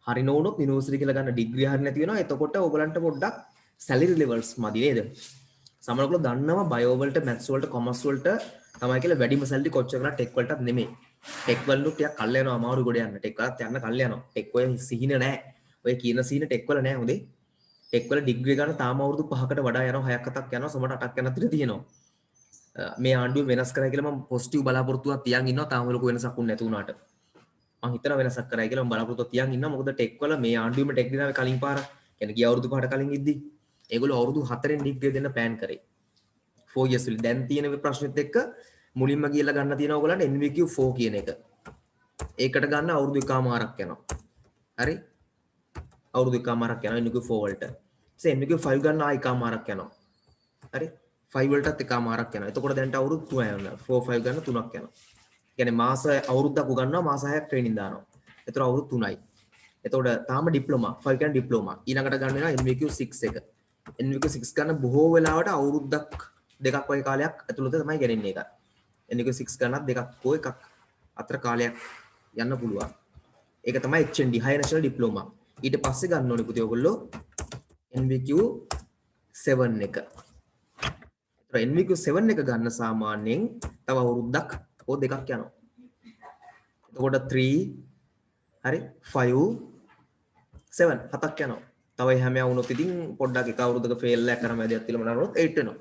හරි නොවුනොත් යුනිවර්සිටි කියලා ගන්න ඩිග්‍රී හරි නැති වෙනවා එතකොට ඔයගලන්ට පොඩ්ඩක් සැලරි ලෙවල්ස් මදි නේද සමහරවල් දන්නවා බයෝ වලට මැත්ස් වලට කොමර්ස් වලට තමයි කියලා වැඩිම සැලරි කොච්චර කරලා ටෙක් වලටත් නෙමෙයි ටෙක් වල ටිකක් කල් යනවා අමාරු ගොඩ යන්න ටෙක් වලත් යන්න කල් යනවා ටෙක් ඔය සිහින නැහැ ඔය කියන සිහින ටෙක් වල නැහැ හොඳේ ටෙක් වල ඩිග්‍රී ගන්න තාම අවුරුදු 5කට වඩා යනවා 6ක් 7ක් යනවා සමහරට 8ක් යනත් ඉතින් තියෙනවා මේ ආණ්ඩුව වෙනස් කරයි කියලා මම පොසිටිව් බලාපොරොත්තුවක් තියන් ඉන්නවා තාම ලොකු වෙනසක් උන්නේ නැති වුණාට මම හිතනවා වෙනසක් කරයි කියලා මම බලාපොරොත්තුවක් තියන් ඉන්නවා මොකද ටෙක් වල මේ ආණ්ඩුවෙම ටෙක් දිනාවේ කලින් පාර කියන්නේ ගිය අවුරුදු 5කට කලින් ඉද්දි ඒගොල්ලෝ අවුරුදු 4න් ඩිග්‍රී දෙන්න ප්ලෑන් කරේ 4 years වල දැන් තියෙන ප්‍රශ්නෙත් එක්ක මුලින්ම කියලා ගන්න තියෙනවා ඔයගලන්ට NVQ 4 කියන එක ඒකට ගන්න අවුරුදු එකමාරක් යනවා හරි අවුරුදු එකමාරක් යනවා NVQ 4 වලට ඊට NVQ 5 ගන්න ආයි එකමාරක් යනවා හරි 5 වලටත් එකමාරක් යනවා එතකොට දැන්ට අවුරුදු 3ක් යනවා 4 5 ගන්න 3ක් යනවා කියන්නේ මාස අවුරුද්දක් උගන්වනවා මාස 6ක් ට්‍රේනින් දානවා එතකොට අවුරුදු 3යි එතකොට තාම ඩිප්ලෝමා 5 කියන්නේ ඩිප්ලෝමා ඊළඟට ගන්න වෙනවා NVQ 6 එක NVQ 6 ගන්න බොහෝ වෙලාවට අවුරුද්දක් දෙකක් වගේ කාලයක් ඇතුළත තමයි ගෙනෙන්නේ ඒක NVQ 6 ගන්නත් දෙකක් හෝ එකක් අතර කාලයක් යන්න පුළුවන් ඒක තමයි HND high national diploma ඊට පස්සේ ගන්න ඕනේ පුතේ ඔයගොල්ලෝ NVQ 7 එක ඒතර NVQ 7 එක ගන්න සාමාන්‍යයෙන් තව අවුරුද්දක් හෝ දෙකක් යනවා එතකොට 3 හරි 5 7 හතක් යනවා තව එහෙම වුණොත් ඉතින් පොඩ්ඩක් එක අවුරුද්දක ෆේල් එකක් කරා මැදයක් තියලා මොනවාරොත් 8 වෙනවා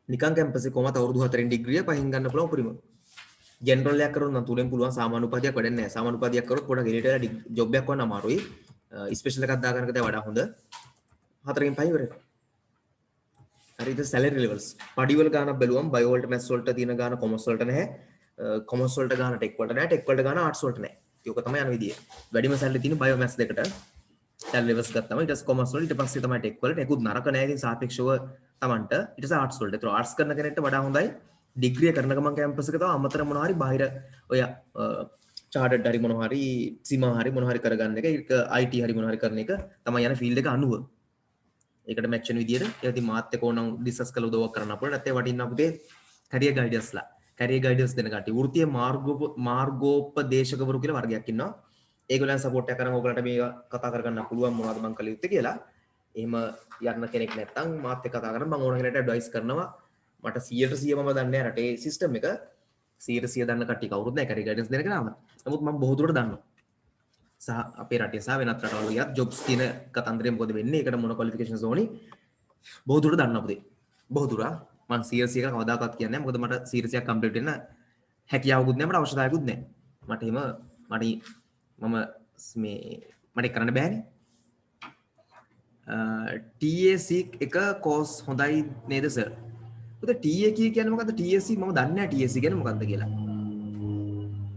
නිකන් කැම්පස් එකේ කොහමද අවුරුදු 4න් ඩිග්‍රිය පහින් ගන්න පුළුවන් උපරිම ජෙනරල් එකක් කරොත් නම් තුනෙන් පුළුවන් සාමාන්‍ය උපාධියක් වැඩක් නැහැ සාමාන්‍ය උපාධියක් කරොත් පොඩක් එලිට වෙලා ජොබ් එකක් වන්න අමාරුයි ස්පෙෂල් එකක් දාගන්න එක තමයි වඩා හොඳ 4න් 5 ඉවරයි හරිද සැලරි ලෙවල්ස් පඩි වල ගානක් බැලුවම් බයෝ වලට මැත්ස් වලට තියෙන ගාන කොමර්ස් වලට නැහැ කොමර්ස් වලට ගාන ටෙක් වලට නැහැ ටෙක් වලට ගාන ආර්ට්ස් වලට නැහැ ඒක තමයි යන විදිය වැඩිම සැලරි තියෙන බයෝ මැත්ස් දෙකට සැලරි ලෙවල්ස් ගත්තම ඊට පස්සේ කොමර්ස් වල ඊට පස්සේ තමයි ටෙක් වලට ඒකුත් නරක නැහැ ඉතින් සාපේක්ෂව තමන්ට ඊට පස්සේ ආර්ට්ස් වලට ඒතර ආර්ට්ස් කරන කෙනෙක්ට වඩා හොඳයි ඩිග්‍රිය කරන ගමන් කැම්පස් එක තව අමතර මොනවා හරි බාහිර ඔය chartered හරි මොනවා හරි සීමා හරි මොනවා හරි කරගන්න එක ඒක IT හරි මොනවා හරි කරන එක තමයි යන ෆීල්ඩ් එක අනුව ඒකට මැච් වෙන විදියට ඒක ඉතින් මාත් එක්ක ඕනම් ඩිස්කස් කරලා උදව්වක් කරන්න අපුණා නැත්නම් වටින්න අපුතේ කැරියර් ගයිඩන්ස්ලා කැරියර් ගයිඩන්ස් දෙන කට්ටිය වෘත්තීය මාර්ගෝපදේශකවරු කියලා වර්ගයක් ඉන්නවා ඒගොල්ලන් සපෝට් එක කරන් ඔයගලන්ට මේක කතා කරගන්න පුළුවන් මොනවද මම කළ යුත්තේ කියලා එහෙම යන්න කෙනෙක් නැත්නම් මාත් එක්ක කතා කරන්න මම ඕන කෙනෙක්ට ඇඩ්වයිස් කරනවා මට 100% මම දන්නේ නැහැ රටේ සිස්ටම් එක 100% දන්න කට්ටිය කවුරුත් නැහැ කැරියර් ගයිඩන්ස් දෙන කෙනාම නමුත් මම බොහෝ දුරට දන්නවා සහ අපේ රටේ සහ වෙනත් රටවල ගියත් ජොබ්ස් තියෙන කතන්දරේ මොකද වෙන්නේ ඒකට මොන ක්වොලිෆිකේෂන්ස් ඕනි බොහෝ දුරට දන්නවා පුතේ බොහෝ දුර මම 100% එක කවදාකවත් කියන්නේ නැහැ මොකද මට 100% එක කම්ප්ලීට් වෙන්න හැකියාවකුත් නැහැ මට අවශ්‍යතාවයකුත් නැහැ මට එහෙම මම මේ මට කරන්න බෑනේ TAC එක කෝස් හොඳයි නේද සර් පුතේ TAC කියන්නේ මොකද්ද TAC මම දන්නේ නැහැ TAC කියන්නේ මොකද්ද කියලා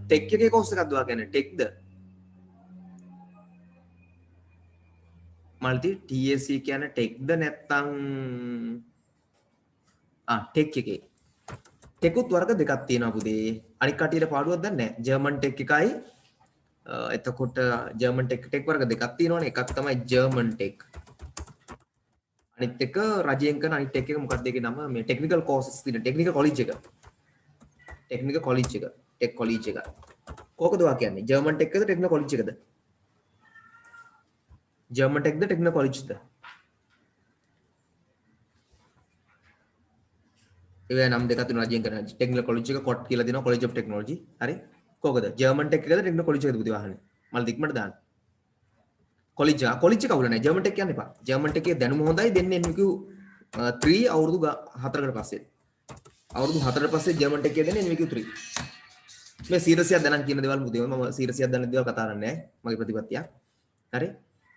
ටෙක් එකේ කෝස් එකක්ද ඔයා කියන්නේ ටෙක්ද මල්ටි TAC කියන්නේ ටෙක්ද නැත්තම් ටෙක් එකේ ටෙකුත් වර්ග දෙකක් තියෙනවා පුතේ අනික් කටියට පාඩුවක් දන්නේ නැහැ ජර්මන් ටෙක් එකයි එතකොට ජර්මන් ටෙක් වර්ග දෙකක් තියෙනවනේ එකක් තමයි ජර්මන් ටෙක් අනිත් එක රජයෙන් කරන අනිත් ටෙක් එක මොකක්ද ඒකේ නම මේ ටෙක්නිකල් කෝසස් තියෙන ටෙක්නිකල් කොලෙජ් එක ටෙක්නිකල් කොලෙජ් එක ටෙක් කොලෙජ් එක කොහොමද ඔයා කියන්නේ ජර්මන් ටෙක් එකද ටෙක්නිකල් කොලෙජ් එකද ජර්මන් ටෙක්ද ටෙක්නිකල් කොලෙජ්ද ඒ නම් දෙකක් තුන රජයෙන් කරන ටෙක්නිකල් කොලෙජ් එක කොට් කියලා දෙනවා කොලෙජ් ඔෆ් ටෙක්නොලොජි හරි කොහොමද ජර්මන් ටෙක් එකද ටෙක්නිකල් කොලෙජ් එකද පුතේ වහන්නේ මල් දික්මට දාන්න කොලෙජ් එක කවුල නැහැ ජර්මන් ටෙක් කියන්න එපා ජර්මන් ටෙක් එකේ දැනුම හොඳයි දෙන්නේ NVQ 3 අවුරුදු 4කට පස්සේ අවුරුදු 4ට පස්සේ ජර්මන් ටෙක් එකේ දෙන්නේ NVQ 3 මේ සීරියස්යක් දැනන් කියන දේවල් මුදේ මම සීරියස්යක් දැනන දේවල් කතා කරන්නේ නැහැ මගේ ප්‍රතිපත්තිය හරි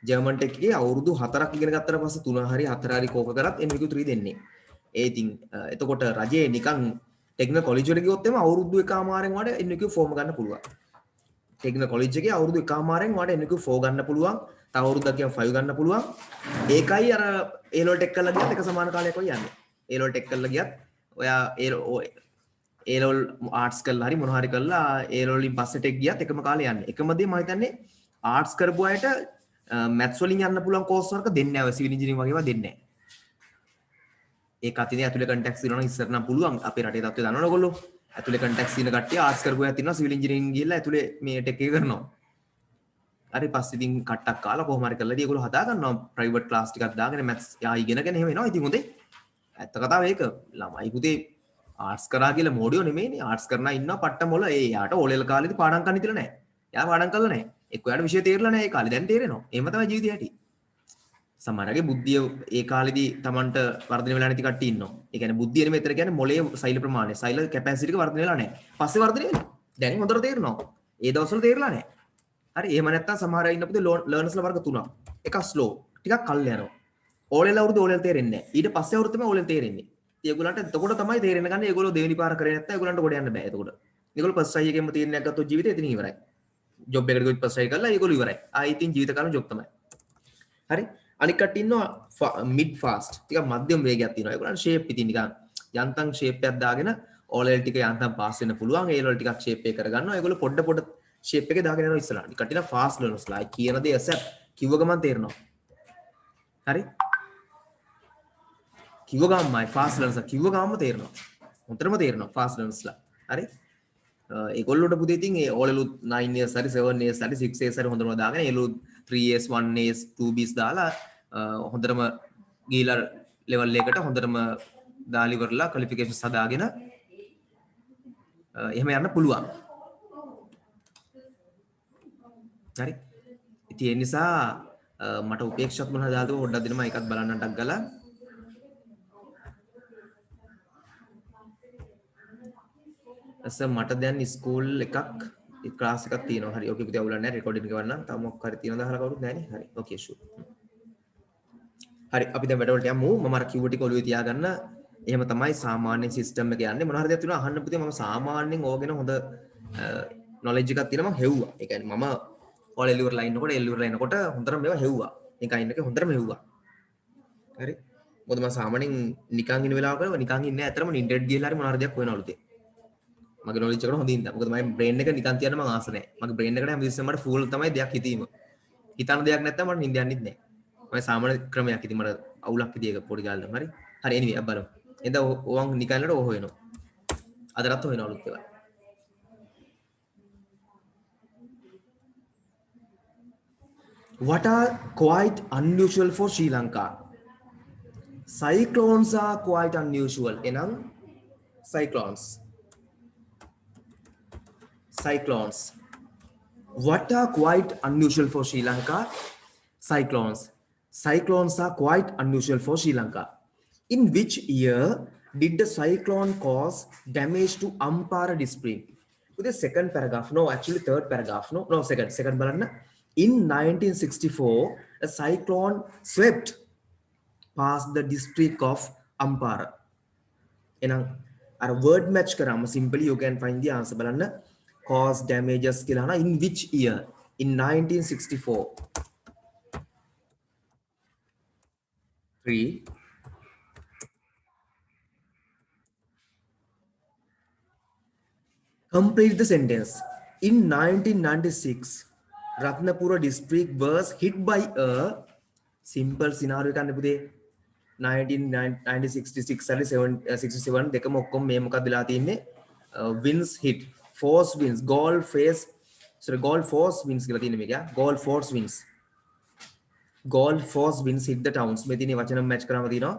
ජර්මන් ටෙක් එකේ අවුරුදු 4ක් ඉගෙන ගත්තට පස්සේ 3 හරි 4 හරි කෝක කරත් NVQ 3 දෙන්නේ ඒ ඉතින් එතකොට රජේ නිකන් ටෙක්නිකල් කොලෙජ් වල ගියොත් එම අවුරුදු එකමාරෙන් වඩා NVQ 4 ගන්න පුළුවන් ටෙක්නිකල් කොලෙජ් එකේ අවුරුදු එකමාරෙන් වඩා NVQ 4 ගන්න පුළුවන් තව අවුරුද්දක් කියන් 5 ගන්න පුළුවන් ඒකයි අර A level ටෙක් කරලා ගියත් එක සමාන කාලයක් ඔය යන්නේ A level ටෙක් කරලා ගියත් ඔයා A level ආර්ට්ස් කරලා හරි මොන හරි කරලා A level වලින් පස්සේ ටෙක් ගියත් එකම කාලේ යන්නේ එකම දේ මම හිතන්නේ ආර්ට්ස් කරපු අයට මැත්ස් වලින් යන්න පුළුවන් කෝස් වර්ග දෙන්නේ නැහැ ඔය සිවිල් ඉංජිනේරින් වගේ ඒවා දෙන්නේ නැහැ ඒක අතිනේ ඇතුලේ කන්ටැක්ට්ස් දිනවනම් ඉස්සර නම් පුළුවන් අපේ රටේ තත්ත්වය දන්නවනේ ඔයගොල්ලෝ ඇතුලේ කන්ටැක්ට්ස් දින කට්ටිය ආර්ට්ස් කරපු අය තියෙනවා සිවිල් ඉංජිනේරින් ගිහලා ඇතුලේ මේ ටෙක් එක කරනවා හරි පස්සේ ඉතින් කට්ටක් කාලා කොහොම හරි කරලා ඉතින් ඒගොල්ලෝ හදා ගන්නවා ප්‍රයිවට් ක්ලාස් ටිකක් දාගෙන මැත්ස් යා ඉගෙනගෙන එහෙම එනවා ඉතින් හොඳේ ඇත්ත කතාව ඒක ළමයි පුතේ ආර්ට්ස් කරා කියලා මොඩියෝ නෙමෙයිනේ ආර්ට්ස් කරනා ඉන්නවා පට්ට මොළ ඒ යාට ඕලෙල් කාලේදී පාඩම් කරන්න ඉතිලා නැහැ යා පාඩම් කරලා නැහැ එක්ක යාට විෂය තේරෙලා නැහැ ඒ කාලේ දැන් තේරෙනවා එහෙම තමයි ජීවිතය ඇති සමහරගේ බුද්ධිය ඒ කාලේදී Tamanට වර්ධනය වෙලා නැති කට්ටිය ඉන්නවා ඒ කියන්නේ බුද්ධිය නෙමෙයි මෙතන කියන්නේ මොළයේ සෛල ප්‍රමාණය සෛල කැපැසිටි එක වර්ධනය වෙලා නැහැ පස්සේ වර්ධනය වෙනවා දැන් හොඳට තේරෙනවා ඒ දවස්වල තේරෙලා නැහැ හරි එහෙම නැත්තම් සමහර අය ඉන්න පුතේ ලර්නර්ස්ලා වර්ග තුනක් එකක් ස්ලෝ ටිකක් කල් යනවා ඕලෙල් අවුරුදු ඕලෙල් තේරෙන්නේ නැහැ ඊට පස්සේ අවුරුදු තමයි ඕලෙල් තේරෙන්නේ ඉතින් ඒගොල්ලන්ට එතකොට තමයි තේරෙන්න ගන්න ඒගොල්ලෝ දෙවෙනි පාර කරේ නැත්තම් ඒගොල්ලන්ට ගොඩ යන්න බෑ එතකොට ඒගොල්ලෝ ෆස්ට් ට්‍රයි එකෙන්ම තීරණයක් ගත්තොත් ජීවිතේ එතනින් ඉවරයි ජොබ් එකකට ගිහින් ෆස්ට් ට්‍රයි කරලා ඒගොල්ලෝ ඉවරයි ආයි ඉතින් ජීවිත කාලෙම ජොබ් තමයි හරි අනික් කට්ටිය ඉන්නවා මිඩ් ෆාස්ට් ටිකක් මධ්‍යම වේගයක් තියෙනවා ඒගොල්ලන්ට ෂේප් ඉතින් නිකන් යන්තම් ෂේප් එකක් දාගෙන ඕලෙල් ටික යන්තම් පාස් වෙන්න පුළුවන් ඒ වල ටිකක් ෂේප් එක කරගන්නවා ඒගොල්ලෝ පොඩ ෂේප් එකේ දාගෙන යනවා ඉස්සරහට කට්ටියන ෆාස්ට් ලර්නර්ස්ලා කියන දේ ඇසෙප් කිව්ව ගමන් තේරෙනවා හරි කිව්ව ගමන්මයි ෆාස්ට් ලර්නර්ස්ලා කිව්ව ගමන්ම තේරෙනවා හොඳටම තේරෙනවා ෆාස්ට් ලර්නර්ස්ලා හරි ඒගොල්ලෝට පුතේ ඉතින් ඒ ඕලෙලුත් 9 years හරි 7 years හරි 6 years හරි හොඳටම දාගෙන ඒලුත් 3 years 1 years 2 Bs දාලා හොඳටම ගිහිලා ලෙවල් එකකට හොඳටම දාලා ඉවරලා ක්වොලිෆිකේෂන්ස් හදාගෙන එහෙම යන්න පුළුවන් හරි ඉතින් ඒ නිසා මට උපේක්ෂාත් මොනවද දාලා පොඩ්ඩක් දෙන්න මම ඒකත් බලන්න ටක් ගාලා මට දැන් ස්කූල් එකක් ක්ලාස් එකක් තියෙනවා හරි ඕකේ පුතේ අවුලක් නැහැ රෙකෝඩින් එක ගන්න තාම මොකක් හරි තියෙනවද අහලා කවුරුත් නැහැ නේ හරි ඕකේ ෂුවර් හරි අපි දැන් වැඩවලට යමු මම අර කිව්ව ටික ඔළුවේ තියාගන්න එහෙම තමයි සාමාන්‍ය සිස්ටම් එක යන්නේ මොන හරි දෙයක් තියෙනවා අහන්න පුතේ මම සාමාන්‍යයෙන් ඕගෙන හොඳ නොලෙජ් එකක් තියෙනවා මම හෙව්වා ඒ කියන්නේ මම ඔය එලිවර් ලයින් එකට එලිවර් ලයින් එකට හොඳටම මේවා හෙව්වා නිකන් ඉන්න එක හොඳටම හෙව්වා හරි මොකද මම සාමාන්‍යයෙන් නිකන් ඉන්න වෙලාවක නිකන් ඉන්නේ ඇත්තටම නින්ඩෙඩ් ගිහලා හරි මොන හරි දෙයක් හොයනවලු තේ මගේ knowledge එකට හොඳින් ඉඳලා. මොකද මගේ brain එක නිකන් තියන්න මම ආස නැහැ. මගේ brain එකට හැමතිස්සෙම මට full තමයි දෙයක් හිතීම. හිතන දෙයක් නැත්තම් මට නිින්ද යන්නෙත් නැහැ. මම සාමාන්‍ය ක්‍රමයක් ඉතින් මට අවුලක් ඉතින් ඒක පොඩි කාලේ හරි. හරි anyway අපි බලමු. එඳ ඕවන් නිකන්ලට ඕහ වෙනවා. අදටත් හොයනවා අලුත් ඒවා. What are quite unusual for Sri Lanka? Cyclones are quite unusual. එනම් cyclones. Cyclones. What are quite unusual for Sri Lanka? Cyclones. Cyclones are quite unusual for Sri Lanka. In which year did the cyclone cause damage to Ampara district? With the second paragraph, no, actually third paragraph, no, second balanna. In 1964, a cyclone swept past the district of Ampara. එහෙනම් අර word match කරාම simply you can find the answer බලන්න cause damages කියලා අහන in which year in 1964 3 complete the sentence in 1996 Ratnapura district was hit by a simple scenario එකක් නේ පුතේ 1966 හරි 67 දෙකම ඔක්කොම මේ මොකක්ද වෙලා තින්නේ winds hit force winds gall force winds කියලා තියෙන්නේ මේක gall force winds hit the towns මේ තියෙන වචන මැච් කරාම තියෙනවා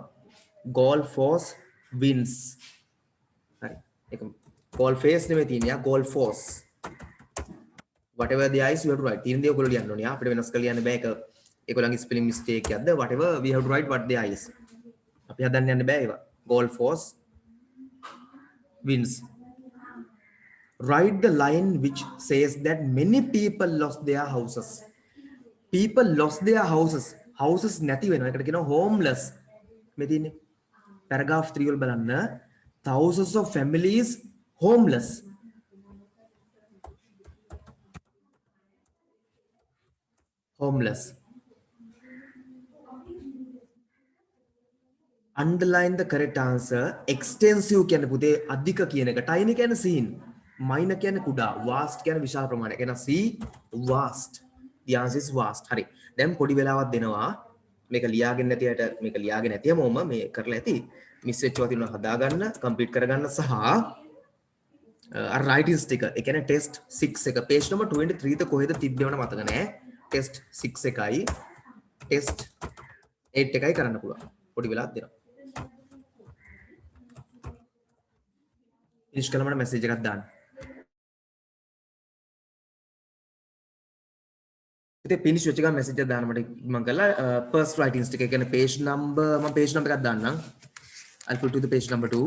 gall force winds හරි ඒක gall face නෙමෙයි තියෙන්නේ gall force whatever the eyes you have to write තියෙන දේ ඔයගොල්ලෝ ලියන්න ඕනේ අපිට වෙනස් කරලා ලියන්න බෑ ඒක ඒගොල්ලන්ගේ spelling mistake එකක්ද whatever we have to write what the eyes අපි හදන්න යන්න බෑ ඒවා gall force winds write the line which says that many people lost their houses houses නැති වෙනවා ඒකට කියනවා homeless මේ තියෙන්නේ paragraph 3 වල බලන්න thousands of families homeless underline the correct answer extensive කියන්නේ පුතේ අධික කියන එක tiny කියන්නේ seen minor කියන්නේ කුඩා vast කියන්නේ විශාල ප්‍රමාණයක් එහෙනම් C vast the answer is vast හරි දැන් පොඩි වෙලාවක් දෙනවා මේක ලියාගෙන නැති අයට මේක ලියාගෙන නැතිවම මේ කරලා ඇති මිස් වෙච්ච ඒවා තියෙනවා හදාගන්න කම්ප්ලීට් කරගන්න සහ අර රයිටින්ස් ටික ඒ කියන්නේ ටෙස්ට් 6 එක page number 23 ද කොහෙද තිබ්බේවන මතක නැහැ ටෙස්ට් 6 එකයි ටෙස්ට් 8 එකයි කරන්න පුළුවන් පොඩි වෙලාවක් දෙනවා finish කළා මට message එකක් දාන්න ඉතින් finish වෙච්ච ගමන් message එකක් දාන්න මට මම කළා first writings ටික ඒ කියන්නේ page number මම page number එකක් දාන්නම් I'll put to the page number 2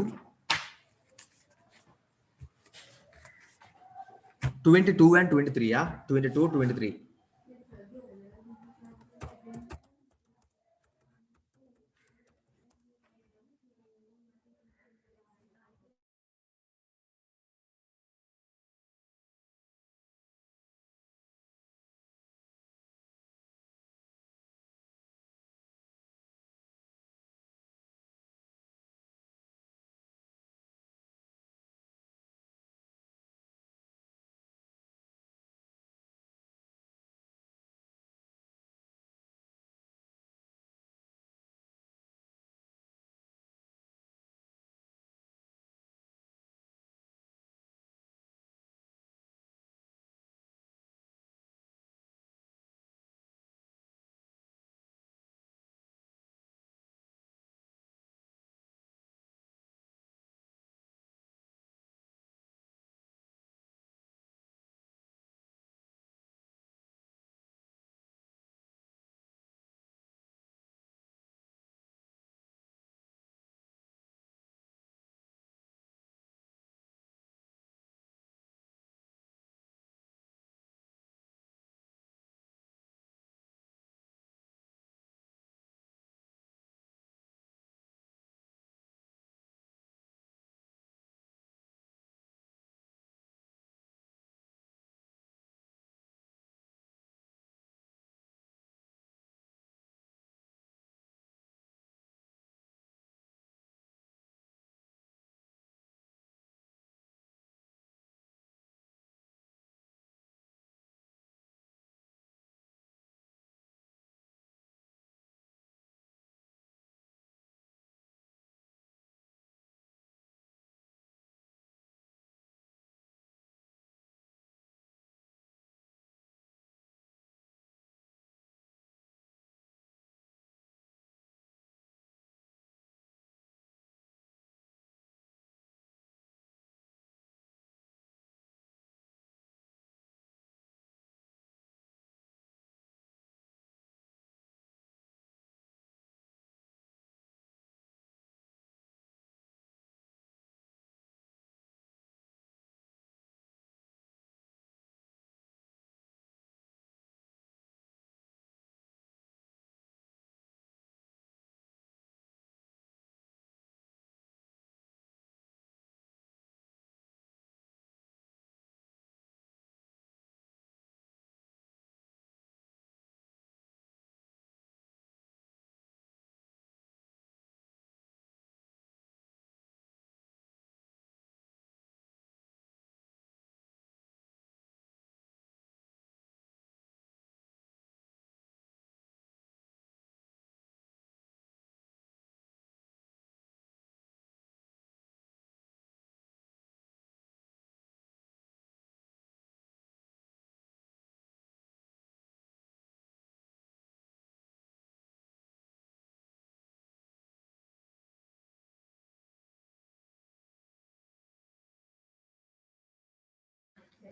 22 and 23 yeah 22 23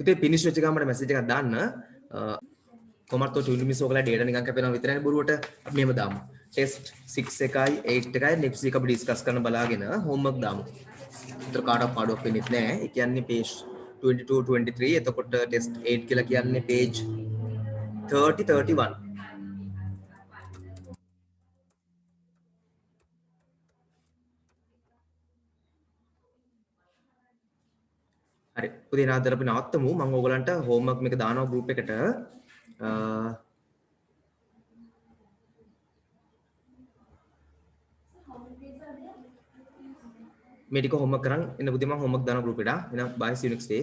පුතේ finish වෙච්ච ගමන් මට message එකක් දාන්න. කොහමත් ඔය 20 මිනිස් ඔයගලා data නිකන් කැපෙනවා විතරනේ බොරුවට අපි මෙහෙම දාමු. test 6 එකයි 8 එකයි next week අපි discuss කරන්න බලාගෙන homework දාමු. ඒතර කාටවත් පාඩුවක් වෙන්නේ නැහැ. ඒ කියන්නේ page 22 23 එතකොට test 8 කියලා කියන්නේ page 30 31. හරි. පුතේ නාදර අපි නවත්තමු. මම ඕගලන්ට homework මේක දානවා group එකට. මේ ටික homework කරන් එන්න පුතේ මම homework දානවා group එකට. එහෙනම් bye see you next day.